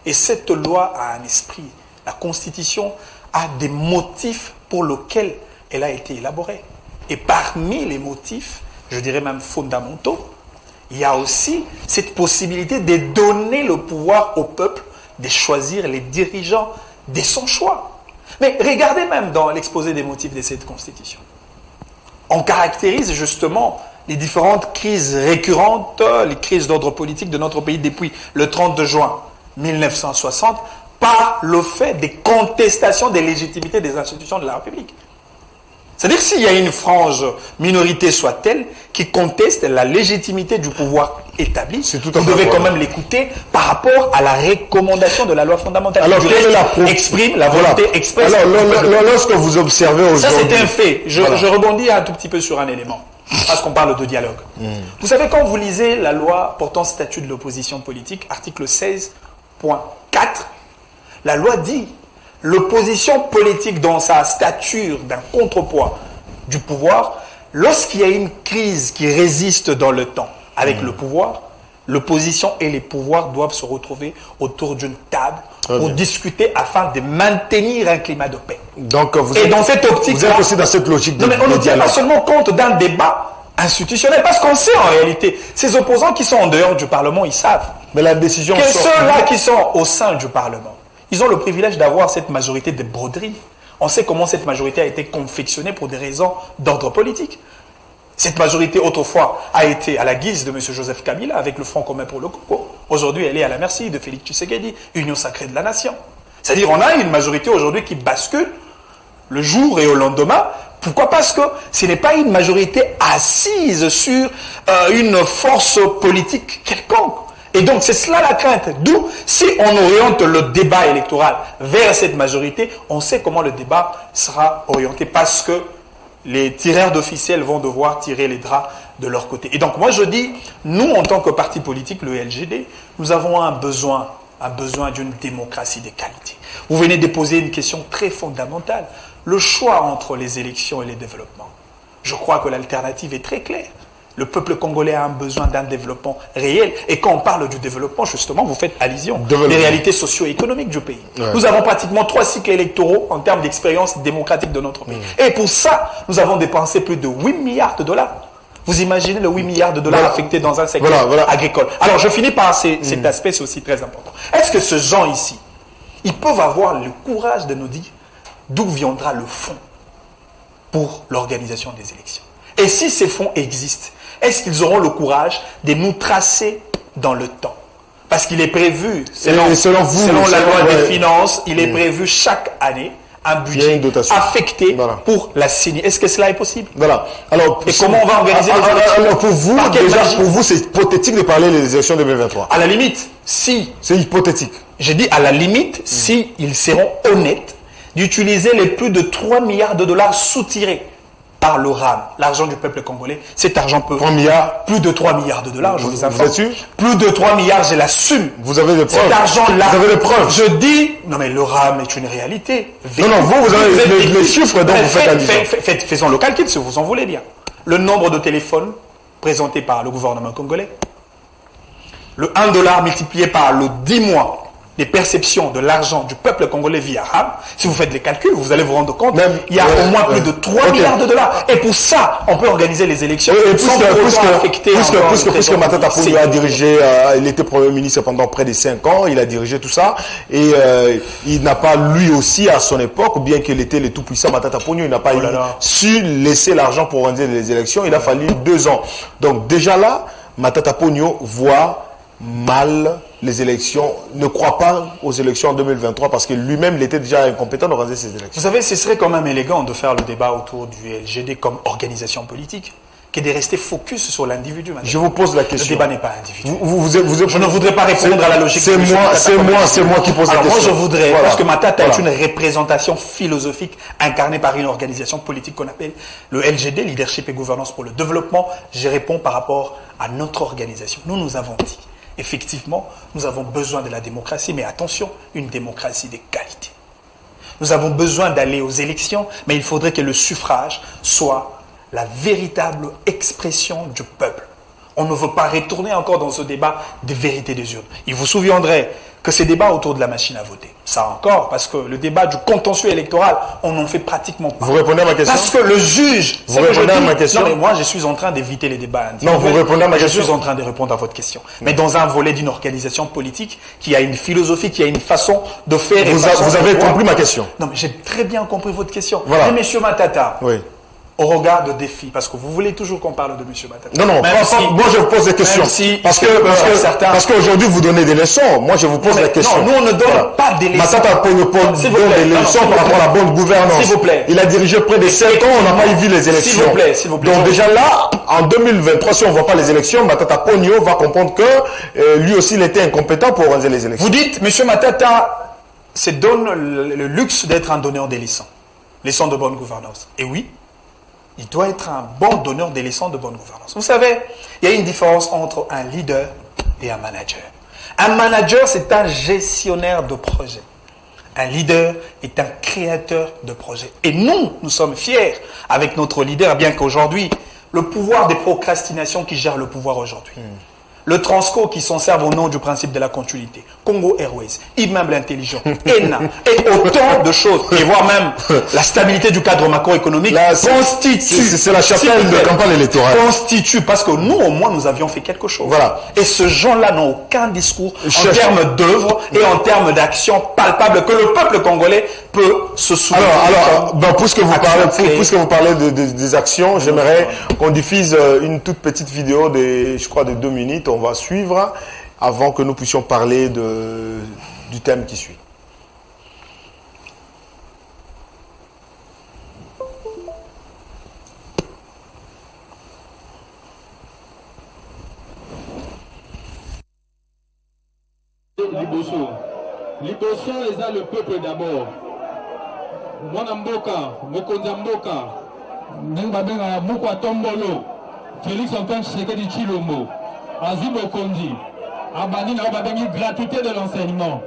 Et cette loi a un esprit. La Constitution a des motifs pour lesquels elle a été élaborée. Et parmi les motifs, je dirais même fondamentaux, il y a aussi cette possibilité de donner le pouvoir au peuple de choisir les dirigeants de son choix. Mais regardez même dans l'exposé des motifs de cette Constitution. On caractérise justement les différentes crises récurrentes, les crises d'ordre politique de notre pays depuis le 30 juin 1960 par le fait des contestations des légitimités des institutions de la République. C'est-à-dire que s'il y a une frange minorité soit-elle qui conteste la légitimité du pouvoir établi, vous devez quand même l'écouter par rapport à la recommandation de la loi fondamentale. Alors, exprime la volonté expresse. Alors, lorsque vous observez aujourd'hui... Ça, c'est un fait. Je rebondis un tout petit peu sur un élément, parce qu'on parle de dialogue. Vous savez, quand vous lisez la loi portant statut de l'opposition politique, article 16.4, la loi dit l'opposition politique dans sa stature d'un contrepoids du pouvoir, lorsqu'il y a une crise qui résiste dans le temps avec le pouvoir, l'opposition et les pouvoirs doivent se retrouver autour d'une table pour discuter afin de maintenir un climat de paix. Donc, dans cette optique, vous êtes aussi dans cette logique de on ne tient pas seulement compte d'un débat institutionnel, parce qu'on sait en réalité, ces opposants qui sont en dehors du Parlement, ils savent. Mais la décision... Que ceux-là qui sont au sein du Parlement, ils ont le privilège d'avoir cette majorité de broderie. On sait comment cette majorité a été confectionnée pour des raisons d'ordre politique. Cette majorité, autrefois, a été à la guise de M. Joseph Kabila avec le Front commun pour le Congo. Aujourd'hui, elle est à la merci de Félix Tshisekedi, Union sacrée de la nation. C'est-à-dire on a une majorité aujourd'hui qui bascule le jour et au lendemain. Pourquoi? Parce que ce n'est pas une majorité assise sur une force politique quelconque. Et donc, c'est cela la crainte. D'où, si on oriente le débat électoral vers cette majorité, on sait comment le débat sera orienté parce que les tireurs d'officiels vont devoir tirer les draps de leur côté. Et donc, moi, je dis, nous, en tant que parti politique, le LGD, nous avons un besoin a besoin d'une démocratie de qualité. Vous venez de poser une question très fondamentale. Le choix entre les élections et les développements. Je crois que l'alternative est très claire. Le peuple congolais a un besoin d'un développement réel. Et quand on parle du développement, justement, vous faites allusion des réalités socio-économiques du pays. Ouais. Nous avons pratiquement 3 cycles électoraux en termes d'expérience démocratique de notre pays. Et pour ça, nous avons dépensé plus de 8 milliards de dollars. Vous imaginez le 8 milliards de dollars affectés dans un secteur agricole. Alors, je finis par cet aspect, c'est aussi très important. Est-ce que ces gens ici, ils peuvent avoir le courage de nous dire d'où viendra le fonds pour l'organisation des élections? Et si ces fonds existent, est-ce qu'ils auront le courage de nous tracer dans le temps? Parce qu'il est prévu, selon la loi des finances, il est prévu chaque année un budget affecté pour la CENI. Est-ce que cela est possible? Voilà. Alors, et comment on va organiser les élections? Alors pour vous, c'est hypothétique de parler des élections 2023. À la limite, si... C'est hypothétique. J'ai dit à la limite, si ils seront honnêtes d'utiliser les plus de 3 milliards de dollars soutirés par le RAM, l'argent du peuple congolais, cet argent peut... 3 milliards. Plus de 3 milliards de dollars, je vous informe. Vous êtes sûr? Plus de 3 milliards, je l'assume. Vous avez des preuves? Cet argent-là... Vous avez des preuves? Je dis... Non mais le RAM est une réalité. Non, vous avez les chiffres dont vous faites allusion. Faisons le calcul si vous en voulez bien. Le nombre de téléphones présentés par le gouvernement congolais, le 1 dollar multiplié par le 10 mois des perceptions de l'argent du peuple congolais via RAM, si vous faites les calculs, vous allez vous rendre compte qu'il y a au moins plus de 3 milliards de dollars. Et pour ça, on peut organiser les élections sans puisque Matata Ponyo a dirigé, il était Premier ministre pendant près de 5 ans, il a dirigé tout ça, et il n'a pas lui aussi à son époque, bien qu'il était le tout-puissant Matata Ponyo, il n'a pas su laisser l'argent pour organiser les élections, il a fallu 2 ans. Donc déjà là, Matata Ponyo voit mal les élections, ne croit pas aux élections en 2023 parce que lui-même, il était déjà incompétent d'organiser ces élections. Vous savez, ce serait quand même élégant de faire le débat autour du LGD comme organisation politique que de rester focus sur l'individu. Je vous pose la question. Le débat n'est pas individuel. Je ne voudrais pas répondre à la logique. C'est moi qui pose la question. Moi, je voudrais, parce que Matata est une représentation philosophique incarnée par une organisation politique qu'on appelle le LGD, Leadership et Gouvernance pour le Développement. Je réponds par rapport à notre organisation. Nous avons dit, effectivement, nous avons besoin de la démocratie, mais attention, une démocratie de qualité. Nous avons besoin d'aller aux élections, mais il faudrait que le suffrage soit la véritable expression du peuple. On ne veut pas retourner encore dans ce débat de vérité des urnes. Il vous souviendrait que ces débats autour de la machine à voter, ça encore, parce que le débat du contentieux électoral, on n'en fait pratiquement pas. Vous répondez à ma question? Parce que le juge... Vous répondez à ma question? Non, mais moi, je suis en train d'éviter les débats individuels. Non, vous répondez à ma question? Je suis en train de répondre à votre question. Mais dans un volet d'une organisation politique qui a une philosophie, qui a une façon de faire... Vous avez compris ma question? Non, mais j'ai très bien compris votre question. Voilà. Mais monsieur Matata... Oui. Au regard de défis, parce que vous voulez toujours qu'on parle de M. Matata. Non, moi je vous pose des questions. Parce qu'aujourd'hui vous donnez des leçons. Moi je vous pose la question. Non, nous on ne donne pas des leçons. Matata Ponyo donne des leçons par rapport à la bonne gouvernance. S'il vous plaît. Il a dirigé près de 5 ans, on n'a pas vu les élections. S'il vous plaît. Donc déjà là, en 2023, si on ne voit pas les élections, Matata Ponyo va comprendre que lui aussi il était incompétent pour organiser les élections. Vous dites, M. Matata se donne le luxe d'être un donneur des leçons. Leçons de bonne gouvernance. Et oui, il doit être un bon donneur des leçons de bonne gouvernance. Vous savez, il y a une différence entre un leader et un manager. Un manager, c'est un gestionnaire de projet. Un leader est un créateur de projet. Et nous sommes fiers avec notre leader, bien qu'aujourd'hui, le pouvoir des procrastinations qui gère le pouvoir aujourd'hui. Le Transco qui s'en servent au nom du principe de la continuité, Congo Airways, Immeuble Intelligent, ENA, et autant de choses, et voire même la stabilité du cadre macroéconomique constitue... C'est la chapelle de campagne électorale. Constitue, parce que nous, au moins, nous avions fait quelque chose. Voilà. Et ces gens-là n'ont aucun discours en termes d'œuvre et en termes d'action palpable que le peuple congolais peut se souvenir. Alors, puisque vous parlez des actions, j'aimerais qu'on diffuse une toute petite vidéo je crois, de 2 minutes. On va suivre avant que nous puissions parler du thème qui suit. Liboso eza le peuple d'abord. Mwana mboka, mokonzi ya mboka, ndenge babenga Mukwa Tombolo, Félix Antoine Tshisekedi Tshilombo, azwi bokonzi. abandi na babengi gratuité de l'enseignement.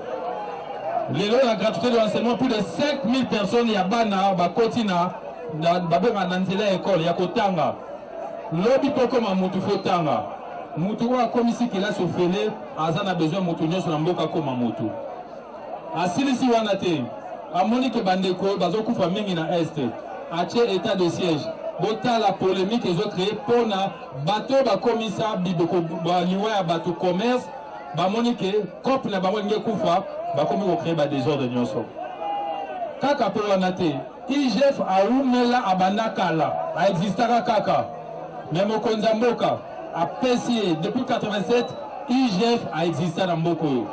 La gratuité de l'enseignement, plus de 5000 personnes ya bana bakoti na babenga na nzela école ya kotanga. Lobi poko ma mutu fotanga. Mutu wa komisi kila sofele azana besoin mutu nyonso na mboka koma mutu. Asilisi wana te. Amoni ke bandeko bazokufa mingi na est. Ache état de siège. Bota la polémique ils ont créé pour na bateau ba komisa bibeko ba liwa ya bateau commerce ba monike cop na ba ngé kufa ba komi ko créer ba désordre nyonso. Kaka pe wana te. IGF a umela abanda kala a existaka kaka. Même au Konzamboka a PCA depuis 87 IGF a existé dans Mboko.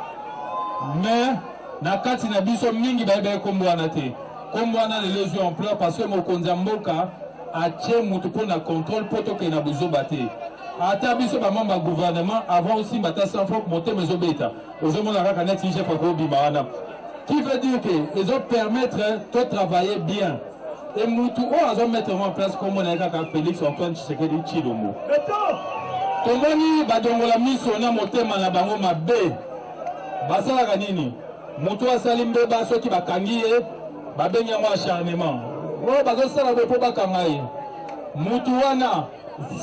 Mais na kati na biso mingi ba ba kombo wana te. Kombo wana les lésions ampleur parce que mo Konzamboka a tché mutu pour na contrôle poto ke na buzo bate. Ata biso ba membre gouvernement avant aussi bata sans faut monter mes obéta. Aux hommes la reconnaître IGF ko bimana. Qui veut dire que ils ont permettre de travailler bien. Et mutu o azo mettre en place comme on a kaka Félix Antoine Tshisekedi Tshilombo. Tomoni badongola miso na motema na bango mabe. Basala kanini? Mutu asalimbe baso ki bakangi ye babenga mo acharnement. Oh bazosala bepo bakanga ye. Mutu wana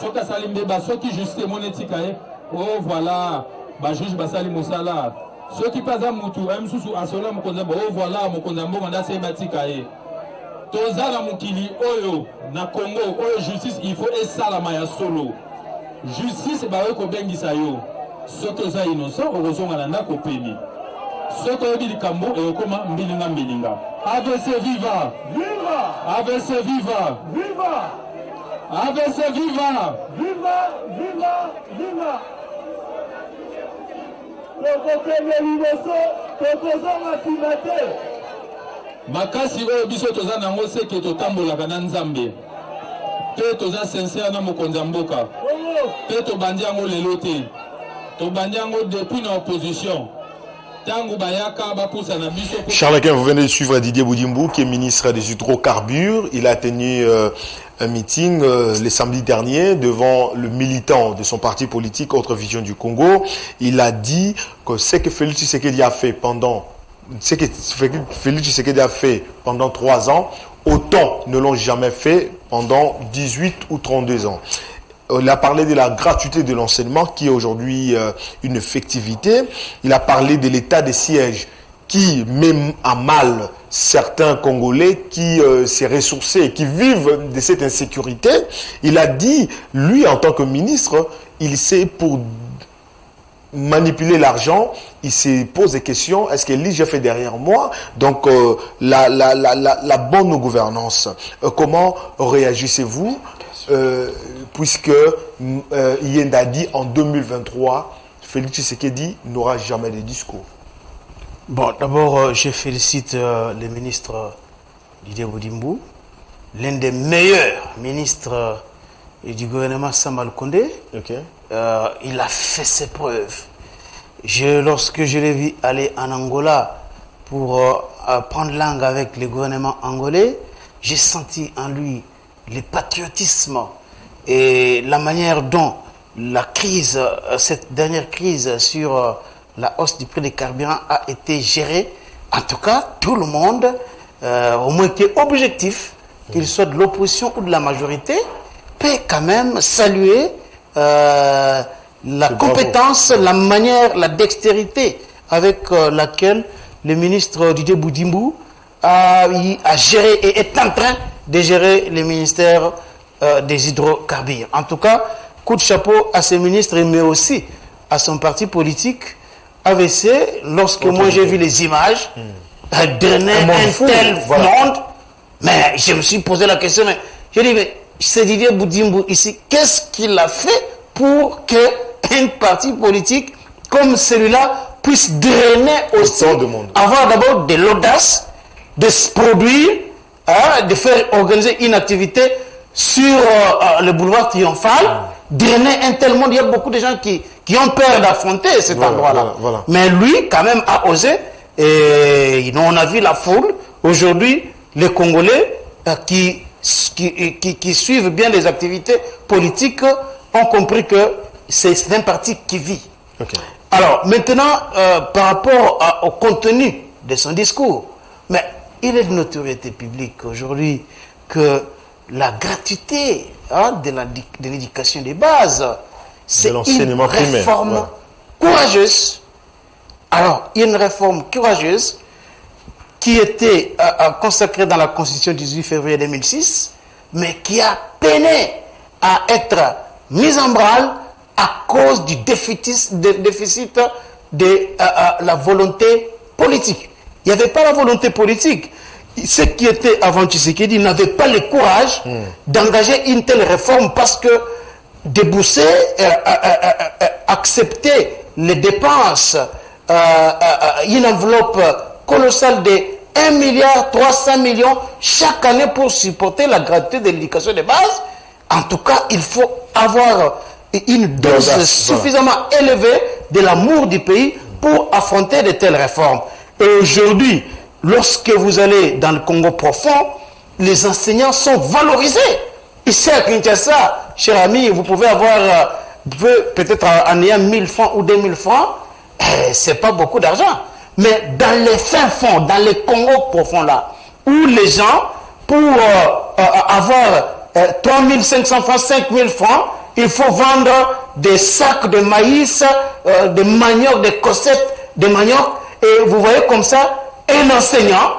soka salimbe baso ki juste monetika ye. Oh voilà, ba juge basali mosala. Ceux qui passent à Moutou, M. Asola Mokonzambo, oh voilà, Mokonzambo, on a ses batikaye. Toza na Mukili, Oyo, na Congo, Oyo justice, il faut et ça la maya solo. Justice, bah, Oyo Kobengi Sayo. Ceux qui sont innocents, Orozo Malanda Kopeni. Ceux qui ont dit Kambo, et Okoma, Mbilinga Mbilinga. AVC viva! Viva! AVC viva! Viva! AVC viva! Viva! Viva! Viva! Makasi oyo biso toza nango seke totambolaka na Nzambe pe toza sincère na mokonzi ya mboka pe tobandi yango lelo te tobandi yango depuis na opposition. Charles Aquin, vous venez de suivre Didier Boudimbou, qui est ministre des hydrocarbures. Il a tenu un meeting le samedi dernier devant le militant de son parti politique Autre Vision du Congo. Il a dit que ce que Félix Tshisekedi a fait pendant 3 ans, autant ne l'ont jamais fait pendant 18 ou 32 ans. Il a parlé de la gratuité de l'enseignement qui est aujourd'hui une effectivité. Il a parlé de l'état de siège qui met à mal certains Congolais qui s'est ressourcés, qui vivent de cette insécurité. Il a dit, lui en tant que ministre, il sait pour manipuler l'argent, il se pose des questions, est-ce que l'IGF est derrière moi? Donc la bonne gouvernance, comment réagissez-vous puisque Yenda dit en 2023, Félix Tshisekedi n'aura jamais de discours. Bon, d'abord, je félicite le ministre Didier Boudimbou, l'un des meilleurs ministres du gouvernement Samba Lukonde. Okay. Il a fait ses preuves. Lorsque je l'ai vu aller en Angola pour prendre langue avec le gouvernement angolais, j'ai senti en lui le patriotisme et la manière dont la crise, cette dernière crise sur la hausse du prix des carburants a été gérée. En tout cas, tout le monde, au moins qui est objectif, qu'il soit de l'opposition ou de la majorité, peut quand même saluer la compétence, la manière, la dextérité avec laquelle le ministre Didier Boudimbou a géré et est en train de gérer le ministère des hydrocarbures. En tout cas, coup de chapeau à ce ministre, mais aussi à son parti politique AVC. Lorsque moi j'ai vu les images, drainer un tel monde, mais je me suis posé la question, mais je dis, mais c'est Didier Boudimbou ici, qu'est-ce qu'il a fait pour qu'un parti politique comme celui-là puisse drainer aussi, avoir d'abord de l'audace, de se produire, de faire organiser une activité sur le boulevard Triomphal, drainer un tel monde. Il y a beaucoup de gens qui ont peur d'affronter cet endroit-là. Voilà. Mais lui, quand même, a osé. Et on a vu la foule. Aujourd'hui, les Congolais qui suivent bien les activités politiques ont compris que c'est un parti qui vit. Okay. Alors, maintenant, par rapport au contenu de son discours, mais il est de notoriété publique aujourd'hui que la gratuité de l'éducation des bases, c'est une réforme courageuse. Alors, une réforme courageuse qui était consacrée dans la Constitution du 18 février 2006, mais qui a peiné à être mise en branle à cause du déficit de la volonté politique. Il n'y avait pas la volonté politique. Ceux qui étaient avant Tshisekedi n'avaient pas le courage d'engager une telle réforme parce que débourser, accepter les dépenses, une enveloppe colossale de 1,3 milliard chaque année pour supporter la gratuité de l'éducation de base. En tout cas, il faut avoir une dose suffisamment élevée de l'amour du pays pour affronter de telles réformes. Et aujourd'hui, lorsque vous allez dans le Congo profond, les enseignants sont valorisés. Ici à Kinshasa, cher ami, vous pouvez avoir, peut-être en ayant 1000 francs ou 2000 francs, c'est pas beaucoup d'argent. Mais dans les fins fonds, dans les Congo profonds là, où les gens, pour avoir 3500 francs, 5000 francs, il faut vendre des sacs de maïs, de manioc, des cossettes de manioc. Et vous voyez comme ça, un enseignant,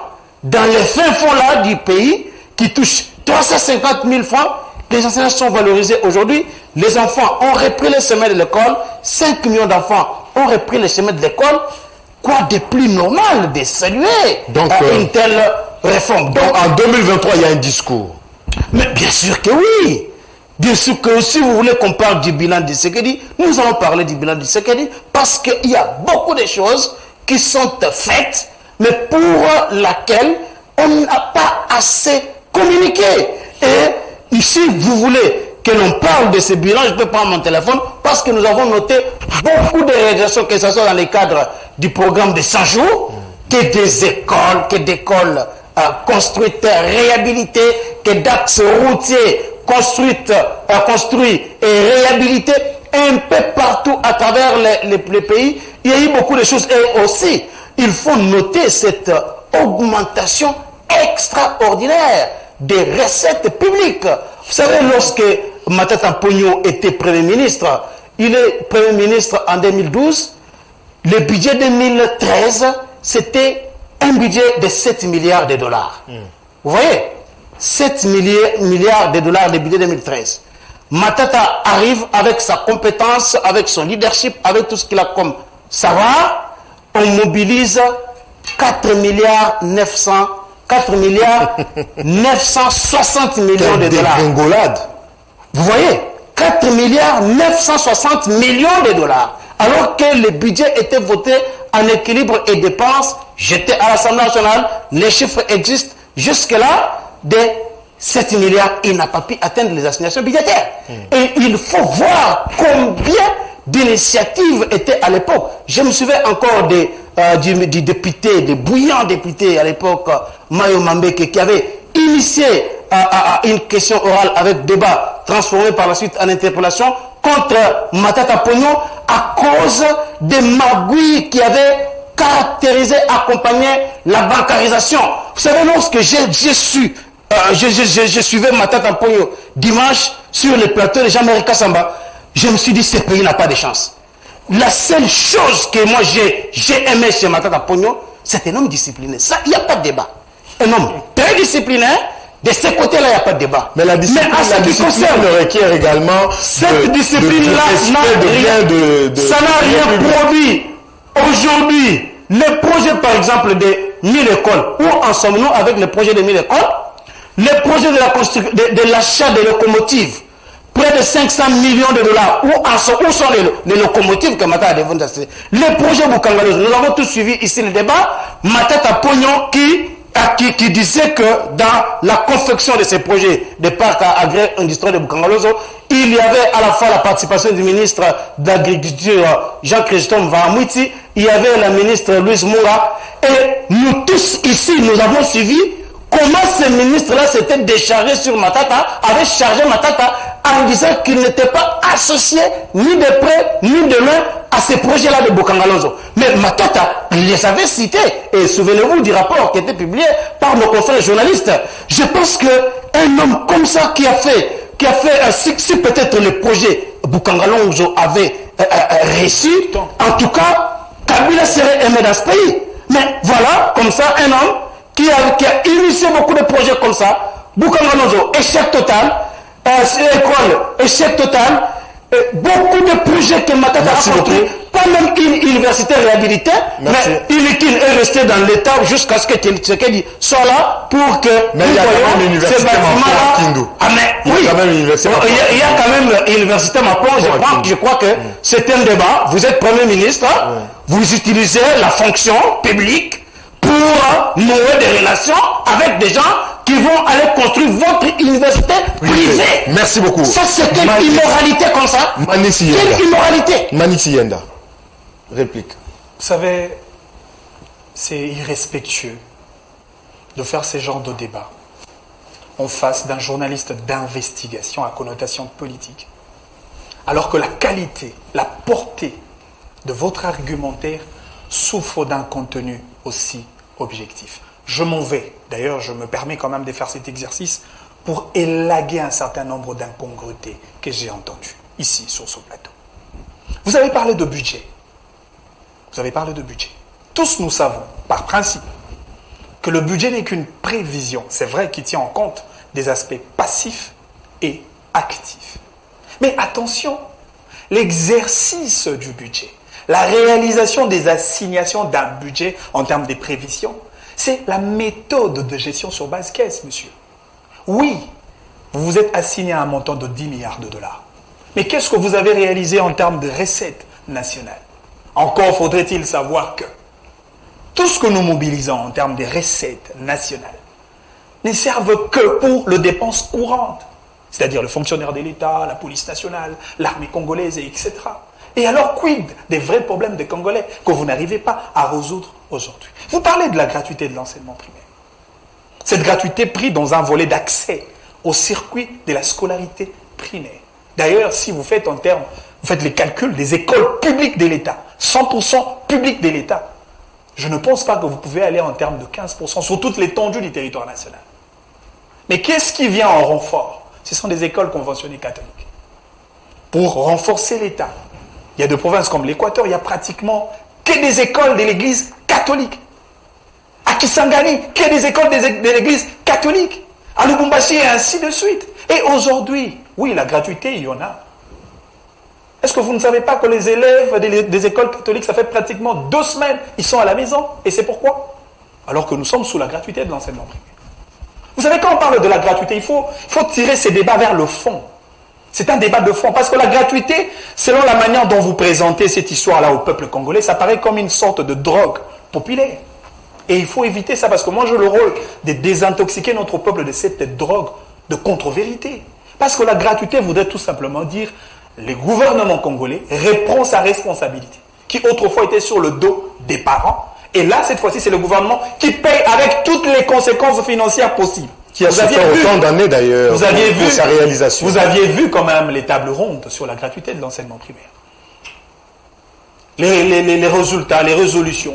dans les fins fonds là du pays, qui touche 350 000 francs, les enseignants sont valorisés aujourd'hui. Les enfants ont repris le chemin de l'école. 5 millions d'enfants ont repris le chemin de l'école. Quoi de plus normal de saluer une telle réforme? Donc en 2023, il y a un discours. Mais bien sûr que oui. Bien sûr que si vous voulez qu'on parle du bilan de Tshisekedi, nous allons parler du bilan de Tshisekedi parce qu'il y a beaucoup de choses qui sont faites, mais pour laquelle on n'a pas assez communiqué. Et ici, vous voulez que l'on parle de ce bilan, je peux prendre mon téléphone parce que nous avons noté beaucoup de réalisations, que ce soit dans le cadre du programme de 100 jours, que des écoles construites, réhabilitées, que d'axes routiers construits et réhabilités un peu partout à travers les pays. Il y a eu beaucoup de choses. Et aussi, il faut noter cette augmentation extraordinaire des recettes publiques. Vous savez, lorsque Matata Ponyo était Premier ministre, il est Premier ministre en 2012, le budget 2013, c'était un budget de 7 milliards de dollars. Vous voyez, 7 milliards de dollars de budget 2013. Matata arrive avec sa compétence, avec son leadership, avec tout ce qu'il a comme savoir. On mobilise 4 milliards 960 millions de dollars. Vous voyez, 4 milliards 960 millions de dollars. Alors que le budget était voté en équilibre et dépenses, j'étais à l'Assemblée nationale, les chiffres existent. Jusque-là, de 7 milliards, il n'a pas pu atteindre les assignations budgétaires. Et il faut voir combien d'initiatives étaient à l'époque. Je me souviens encore du député, des bouillants députés à l'époque, Mayo Mambeke, qui avait initié une question orale avec débat, transformé par la suite en interpellation contre Matata Ponyo à cause des magouilles qui avaient caractérisé, accompagné la bancarisation. Vous savez, lorsque je suivais Matata Ponyo dimanche sur le plateau de Jean-Marie Kassamba, je me suis dit, ce pays n'a pas de chance. La seule chose que moi j'ai aimé chez Matata Ponyo, c'est un homme discipliné. Ça, il n'y a pas de débat. Un homme très discipliné. De ce côté-là, il n'y a pas de débat. Mais la discipline, requiert également cette discipline-là ça n'a rien produit. Aujourd'hui, le projet, par exemple, de 1000 écoles, où en sommes-nous avec le projet de 1000 écoles? Le projet de l'achat de locomotives, près de 500 millions de dollars. Où sont les locomotives que Matata a développées? Le projet Bukangalozo, nous avons tous suivi ici le débat. Matata Ponyo qui disait que dans la confection de ces projets de parcs agro-industriels de Bukangalozo, il y avait à la fois la participation du ministre de l'Agriculture Jean-Christophe Vahamouiti, il y avait la ministre Louise Moura, et nous tous ici, nous avons suivi comment ce ministre-là s'était déchargé sur Matata, avait chargé Matata en disant qu'il n'était pas associé ni de près ni de loin à ces projets-là de Bokangalonzo. Mais Matata les avait cités. Et souvenez-vous du rapport qui a été publié par nos confrères journalistes. Je pense qu'un homme comme ça qui a fait si peut-être le projet Bokangalonzo avait réussi, en tout cas, Kabila serait aimé dans ce pays. Mais voilà, comme ça, un homme qui a initié beaucoup de projets comme ça, Bokangalonzo, échec total, école, échec total, beaucoup de projets que Matata a construits, pas même une université réhabilitée, mais il est resté dans l'État jusqu'à ce que Tshisekedi soit là pour que mais il y a quand même l'université Mapon à Kindu. Ah mais oui, il y a quand même l'université Mapon. Je crois que c'est un débat. Vous êtes Premier ministre, vous utilisez la fonction publique pour nouer des relations avec des gens qui vont aller construire votre université privée. Merci beaucoup. Ça, c'est quelle immoralité comme ça? Quelle immoralité? Maniti Yenda. Réplique. Vous savez, c'est irrespectueux de faire ce genre de débat en face d'un journaliste d'investigation à connotation politique, alors que la qualité, la portée de votre argumentaire souffre d'un contenu aussi objectif. Je m'en vais. D'ailleurs, je me permets quand même de faire cet exercice pour élaguer un certain nombre d'incongruités que j'ai entendues ici, sur ce plateau. Vous avez parlé de budget. Vous avez parlé de budget. Tous nous savons, par principe, que le budget n'est qu'une prévision. C'est vrai qu'il tient en compte des aspects passifs et actifs. Mais attention, l'exercice du budget, la réalisation des assignations d'un budget en termes de prévisions, c'est la méthode de gestion sur base caisse, monsieur. Oui, vous vous êtes assigné un montant de 10 milliards de dollars. Mais qu'est-ce que vous avez réalisé en termes de recettes nationales? Encore faudrait-il savoir que tout ce que nous mobilisons en termes de recettes nationales ne servent que pour les dépenses courantes, c'est-à-dire le fonctionnaire de l'État, la police nationale, l'armée congolaise, etc. Et alors, quid des vrais problèmes des Congolais que vous n'arrivez pas à résoudre aujourd'hui? Vous parlez de la gratuité de l'enseignement primaire. Cette gratuité prise dans un volet d'accès au circuit de la scolarité primaire. D'ailleurs, si vous faites les calculs des écoles publiques de l'État, 100% publiques de l'État, je ne pense pas que vous pouvez aller en termes de 15% sur toute l'étendue du territoire national. Mais qu'est-ce qui vient en renfort? Ce sont des écoles conventionnées catholiques. Pour renforcer l'État, il y a des provinces comme l'Équateur, il y a pratiquement que des écoles de l'Église catholique. À Kisangani, que des écoles de l'Église catholique. À Lubumbashi et ainsi de suite. Et aujourd'hui, oui, la gratuité, il y en a. Est-ce que vous ne savez pas que les élèves des écoles catholiques, ça fait pratiquement 2 semaines, ils sont à la maison? Et c'est pourquoi? Alors que nous sommes sous la gratuité de l'enseignement privé. Vous savez, quand on parle de la gratuité, il faut tirer ces débats vers le fond. C'est un débat de fond. Parce que la gratuité, selon la manière dont vous présentez cette histoire-là au peuple congolais, ça paraît comme une sorte de drogue populaire. Et il faut éviter ça parce que moi, j'ai le rôle de désintoxiquer notre peuple de cette drogue de contre-vérité. Parce que la gratuité voudrait tout simplement dire le gouvernement congolais reprend sa responsabilité, qui autrefois était sur le dos des parents. Et là, cette fois-ci, c'est le gouvernement qui paye avec toutes les conséquences financières possibles. Qui a souffert autant d'années d'ailleurs pour sa réalisation. Vous aviez vu quand même les tables rondes sur la gratuité de l'enseignement primaire. Les résultats, les résolutions,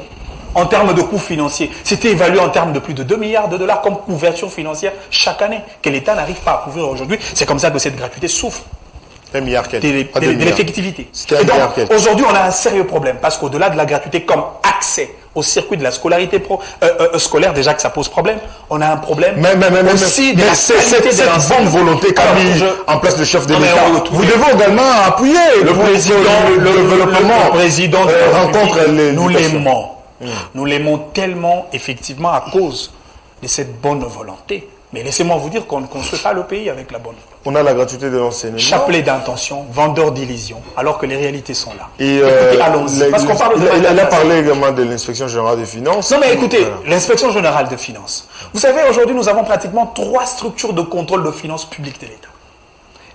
en termes de coûts financiers, c'était évalué en termes de plus de 2 milliards de dollars comme couverture financière chaque année, que l'État n'arrive pas à couvrir aujourd'hui. C'est comme ça que cette gratuité souffre. 1 milliard de l'effectivité. Et donc, aujourd'hui, on a un sérieux problème, parce qu'au-delà de la gratuité comme accès au circuit de la scolarité scolaire, déjà que ça pose problème, on a un problème aussi de cette bonne volonté qu'a mis en place le chef de l'État. Vous devez également appuyer le président rencontre les nous l'aimons. Nous l'aimons tellement, effectivement, à cause de cette bonne volonté. Mais laissez-moi vous dire qu'on ne construit pas le pays avec la bonne volonté. On a la gratuité de l'enseignement. Chapelet d'intention, vendeur d'illusions, alors que les réalités sont là. Et écoutez, allons-y. Parce qu'on parle il a parlé également de l'inspection générale des finances. Non mais écoutez, l'inspection générale des finances. Vous savez, aujourd'hui, nous avons pratiquement 3 structures de contrôle de finances publiques de l'État.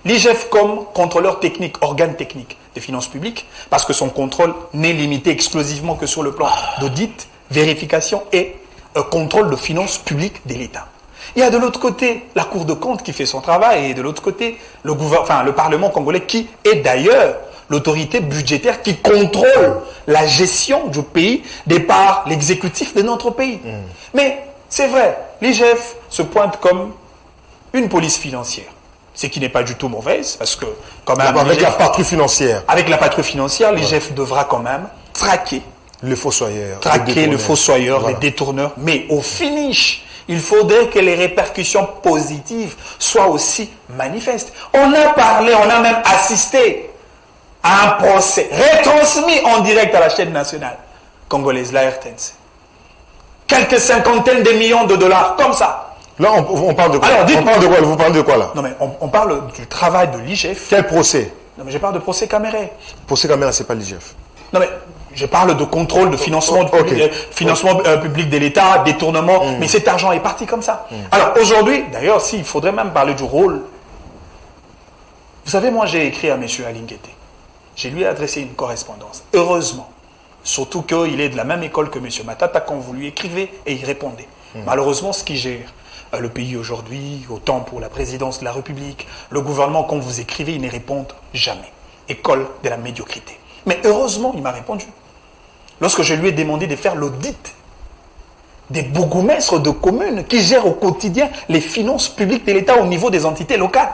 L'IGF comme contrôleur technique, organe technique des finances publiques, parce que son contrôle n'est limité exclusivement que sur le plan d'audit, vérification et contrôle de finances publiques de l'État. Il y a de l'autre côté la Cour de compte qui fait son travail et de l'autre côté le Parlement congolais qui est d'ailleurs l'autorité budgétaire qui contrôle la gestion du pays de par l'exécutif de notre pays. Mais c'est vrai, l'IGF se pointe comme une police financière. Ce qui n'est pas du tout mauvaise parce que quand même... Avec la patrouille financière. Avec la patrouille financière, l'IGF devra quand même traquer. Le fossoyeur. Traquer le fossoyeur, voilà. Les détourneurs. Mais au finish, il faudrait que les répercussions positives soient aussi manifestes. On a parlé, on a même assisté à un procès retransmis en direct à la chaîne nationale congolaise, la RTNC. Quelques cinquantaines de millions de dollars, comme ça. Là, on parle de quoi? Alors, on parle de quoi? Vous parlez de quoi là? Non, mais on parle du travail de l'IGF. Quel procès? Non, mais je parle de procès Caméré. Procès Caméré, c'est pas l'IGF. Non, mais je parle de contrôle, de financement, public de l'État, détournement, mais cet argent est parti comme ça. Alors aujourd'hui, d'ailleurs, il faudrait même parler du rôle. Vous savez, moi j'ai écrit à M. Alinguete. Je lui ai adressé une correspondance. Heureusement. Surtout qu'il est de la même école que M. Matata quand vous lui écrivez et il répondait. Malheureusement, ce qui gère le pays aujourd'hui, autant pour la présidence de la République, le gouvernement, quand vous écrivez, ils ne répondent jamais. École de la médiocrité. Mais heureusement, il m'a répondu. Lorsque je lui ai demandé de faire l'audit des bourgmestres de communes qui gèrent au quotidien les finances publiques de l'État au niveau des entités locales.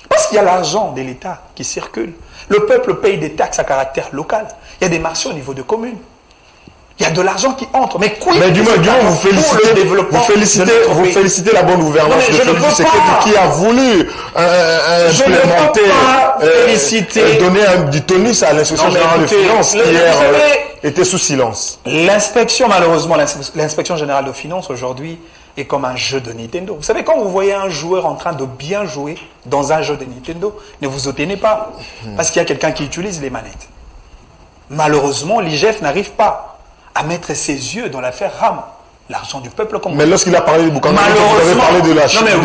Parce qu'il y a l'argent de l'État qui circule. Le peuple paye des taxes à caractère local. Il y a des marchés au niveau de communes. Il y a de l'argent qui entre. Mais du moins, vous félicitez la bonne gouvernance de Félix Tshisekedi qui a voulu implémenter, donner du tonus à l'inspection générale de finances qui hier était sous silence. L'inspection, malheureusement, l'inspection générale de finances aujourd'hui est comme un jeu de Nintendo. Vous savez, quand vous voyez un joueur en train de bien jouer dans un jeu de Nintendo, ne vous étonnez pas, parce qu'il y a quelqu'un qui utilise les manettes. Malheureusement, l'IGF n'arrive pas à mettre ses yeux dans l'affaire RAM, l'argent du peuple congolais. Mais lorsqu'il a parlé de Boukango, vous avez parlé de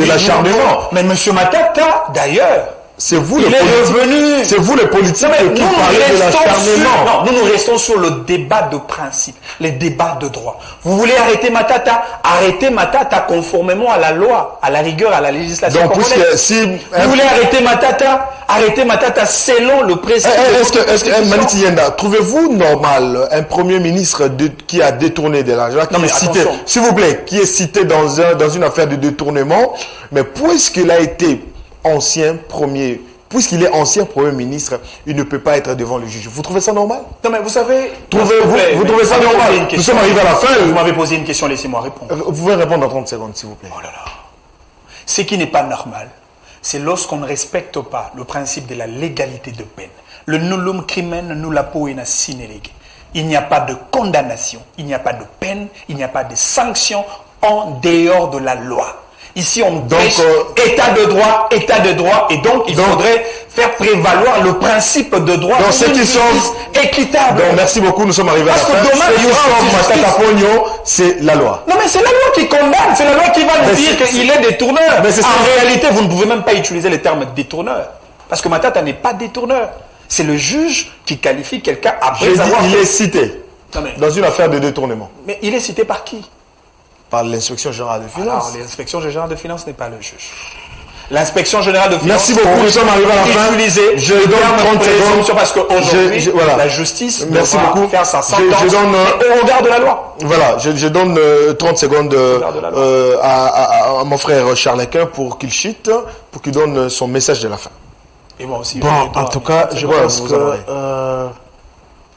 l'acharnement. Mais M. Matata, d'ailleurs, c'est vous les politiques qui parlez de l'acharnement. Non, nous restons sur le débat de principe, les débats de droit. Vous voulez arrêter Matata? Arrêtez Matata conformément à la loi, à la rigueur, à la législation. Donc, vous voulez arrêter Matata? Arrêtez Matata selon le précédent. Maniti Yenda, trouvez-vous normal un premier ministre qui a détourné de l'argent, s'il vous plaît, qui est cité dans une affaire de détournement, mais puisqu'il a été puisqu'il est ancien Premier ministre, il ne peut pas être devant le juge. Vous trouvez ça normal? Non, mais vous savez... Vous trouvez ça normal? Nous sommes arrivés à la fin. Vous m'avez posé une question, laissez-moi répondre. Vous pouvez répondre en 30 secondes, s'il vous plaît. Oh là là. Ce qui n'est pas normal, c'est lorsqu'on ne respecte pas le principe de la légalité de peine. Le nullum crimen nulla poena sine lege. Il n'y a pas de condamnation, il n'y a pas de peine, il n'y a pas de sanction en dehors de la loi. Ici, on prêche état de droit, et donc il faudrait faire prévaloir le principe de droit équitable. Donc, merci beaucoup, nous sommes arrivés à la fin. C'est la loi. Non, mais c'est la loi qui condamne, c'est la loi qui va nous dire qu'il est détourneur. En réalité, vous ne pouvez même pas utiliser le terme détourneur, parce que Matata n'est pas détourneur. C'est le juge qui qualifie quelqu'un après avoir... Il est cité dans une affaire de détournement. Mais il est cité par qui? Par l'inspection générale de finances. Alors, l'inspection générale de finances n'est pas le juge. L'inspection générale de finances... Merci beaucoup, nous sommes arrivés à la fin. Je donne 30 secondes parce qu'aujourd'hui, la justice devra faire sa sentence au regard de la loi. Voilà, je donne 30 secondes à mon frère Charles Lequin pour qu'il chite, pour qu'il donne son message de la fin. Et moi aussi. Bon, en tout cas, je pense que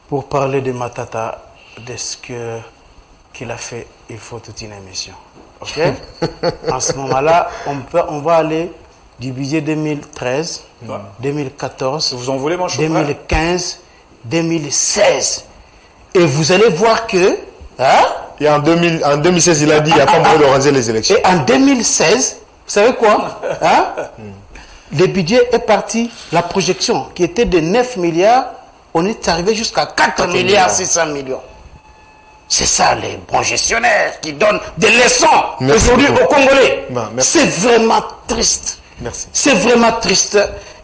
pour parler de Matata, de ce qu'il a fait, il faut toute une émission. Ok? En ce moment-là, on va aller du budget 2013, 2014, vous en voulez, mon 2015, 2016. Et vous allez voir que... Et en 2016, il a dit qu'il n'y a pas moyen d'organiser les élections. Et en 2016, vous savez quoi? Le budget est parti, la projection qui était de 9 milliards, on est arrivé jusqu'à 4 milliards 600 millions. C'est ça les bons gestionnaires qui donnent des leçons aujourd'hui aux Congolais. C'est vraiment triste. Merci. C'est vraiment triste.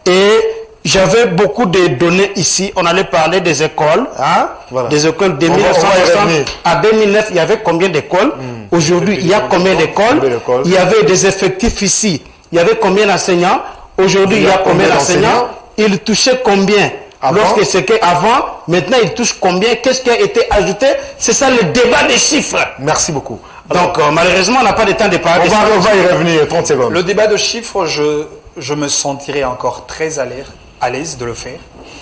Et j'avais beaucoup de données ici. On allait parler des écoles, hein? Voilà. Des écoles de On va y 1960 revenir. à 2009. Il y avait combien d'écoles? Aujourd'hui, il y a combien d'écoles? Il y avait des effectifs ici. Il y avait combien d'enseignants? Aujourd'hui, il y a combien d'enseignants? Ils touchaient combien? Lorsque c'était avant, maintenant ils touchent combien? Qu'est-ce qui a été ajouté? C'est ça le débat des chiffres. Merci beaucoup. Donc malheureusement, on n'a pas de temps de parler. On va y revenir, 30 secondes. Le débat de chiffres, je me sentirais encore très à l'aise de le faire.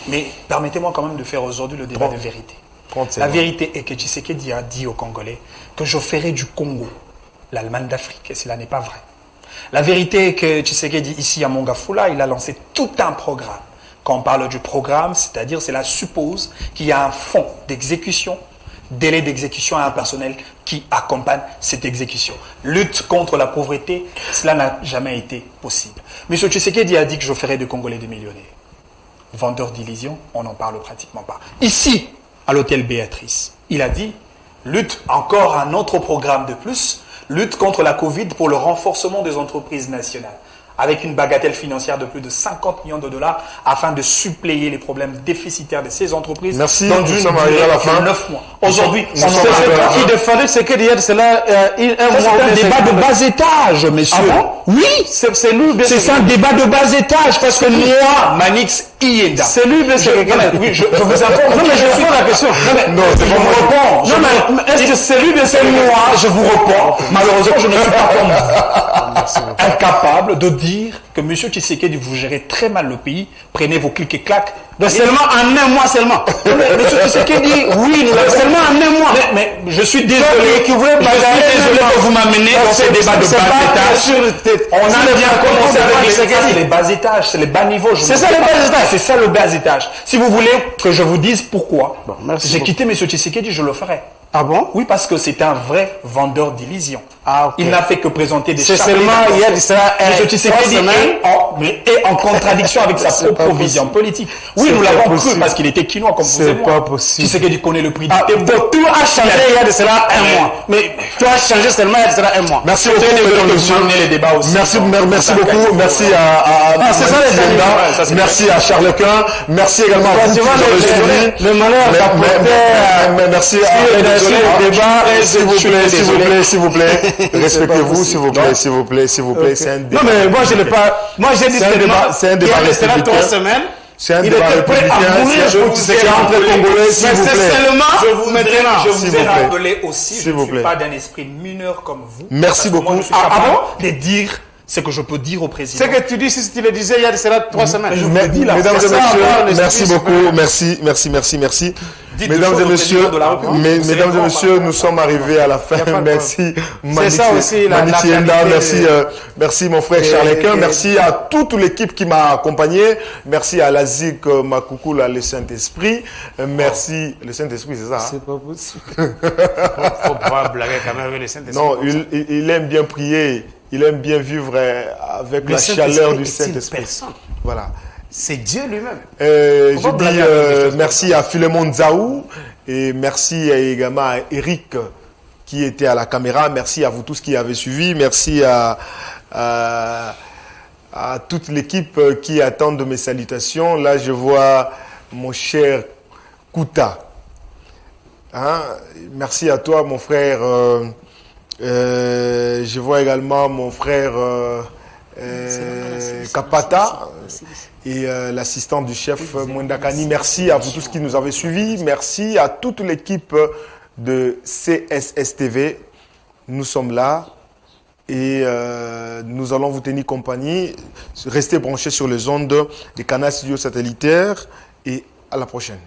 Mais permettez-moi quand même de faire aujourd'hui le débat de vérité. 30 La secondes. vérité est que Tshisekedi a dit aux Congolais que je ferai du Congo l'Allemagne d'Afrique, et cela n'est pas vrai. La vérité est que Tshisekedi, ici à Mongafula, il a lancé tout un programme. Quand on parle du programme, c'est-à-dire cela suppose qu'il y a un fonds d'exécution, délai d'exécution et un personnel qui accompagne cette exécution. Lutte contre la pauvreté, cela n'a jamais été possible. M. Tshisekedi a dit que je ferai de Congolais des millionnaires. Vendeur d'illusions, on n'en parle pratiquement pas. Ici, à l'hôtel Béatrice, il a dit, lutte, encore un autre programme de plus, lutte contre la Covid pour le renforcement des entreprises nationales, avec une bagatelle financière de plus de 50 millions de dollars afin de suppléer les problèmes déficitaires de ces entreprises. Merci, dans nous une sommes arrivés à la fin. de 9 mois. Aujourd'hui, Nous sommes C'est arrivés à la toi qui fin. défendais ce que hier, c'est là, un c'est mois. un débat de bas étage, messieurs. Ah bon? Oui, C'est lui, c'est un débat de bas étage parce que moi, Manix Ienda. C'est lui, mais c'est Oui, je vous informe. Non, mais je réponds à la question. Non, c'est je pas vous moi. réponds. Non, mais est-ce que c'est lui, mais C'est moi, je vous réponds. Malheureusement, je ne suis pas comme vous. Incapable de dire que M. Tshisekedi, vous gérez très mal le pays, prenez vos clics et claques. Donc seulement en un mois seulement. M. Tshisekedi, oui, nous l'avons Seulement en un mois. mais je suis désolé. Qui voulait Je suis désolé que vous m'amenez dans ces débats de bas étage. On a bien commencé avec les bas étages, c'est les bas niveaux. C'est ça, les bas étages. C'est ça le bas étage. Si vous voulez que je vous dise pourquoi merci j'ai beaucoup. quitté M. Tshisekedi, je le ferai. Ah bon? Oui, parce que c'est un vrai vendeur d'illusions. Ah, ok. Il n'a fait que présenter des C'est chapelets seulement, il y a de cela, M. Tshisekedi 3 semaines. est en contradiction avec sa C'est propre pas vision possible. politique. Oui, C'est nous pas l'avons cru possible. parce qu'il était quinois comme vous C'est et moi. pas possible. Tshisekedi connaît le prix du Ah, tempo. donc tout a changé il y a de cela un mois. Mais Tout a changé seulement il y a de cela un mois. Merci beaucoup, très désolé mesdames que et vous messieurs. menez les débats aussi. Merci, Donc, merci ça beaucoup. gagne. Merci à c'est ça, les amis. Ouais, ça, c'est merci à Charles Quint. Merci également à vous Tu qui vois, nous avez suivis. le malheur Mais- d'apporter, merci désolé, à le débat. s'il vous plaît, s'il vous plaît, s'il vous plaît. Respectez-vous, s'il vous plaît, Non. s'il vous plaît, s'il vous plaît. C'est un débat. Non, mais moi, je n'ai pas. Moi, j'ai dit C'est un seulement. débat- c'est un débat il y a de cela républicain. 3 semaines. C'est un Il débat était prêt à républicain. mourir, C'est je vous c'est ai entre rappelé. Congolais, s'il Mais vous c'est plaît. seulement. Je vous S'il ai vous plaît. rappelé aussi, S'il je ne vous suis plaît. pas d'un esprit mineur comme vous. Merci Parce que moi, beaucoup. je suis Ah capable bon de dire ce que je peux dire au président. Ce que tu dis, si tu le disais il y a de cela 3 semaines. Mesdames et C'est ça, messieurs, avoir l'esprit merci beaucoup, merci. Dites Mesdames des et choses au messieurs, président de la République. Vous mesdames savez et messieurs, comment, nous sommes arrivés à la fin. pas de Merci, C'est ça aussi, la Manichienda, qualité merci mon frère Charles Quint, merci à toute l'équipe qui m'a accompagné, merci à Lazik Makoukoula, le Saint-Esprit, merci, le Saint-Esprit, c'est ça? Hein? C'est pas possible. Faut pas blaguer quand même avec les Saint-Esprit. Non, il aime bien prier, il aime bien vivre avec la chaleur du Saint-Esprit. Voilà. C'est Dieu lui-même. Je va dis blaguer avec des choses merci à Philemon Zaou et merci également à Eric qui était à la caméra. Merci à vous tous qui avez suivi. Merci à toute l'équipe qui attend de mes salutations. Là, je vois mon cher Kouta. Hein? Merci à toi, mon frère. Je vois également mon frère Kapata et l'assistant du chef Mwendakani. Merci à vous tous qui nous avez suivis. Merci à toute l'équipe de CSSTV. Nous sommes là et nous allons vous tenir compagnie. Restez branchés sur les ondes des canaux studios satellitaires et à la prochaine.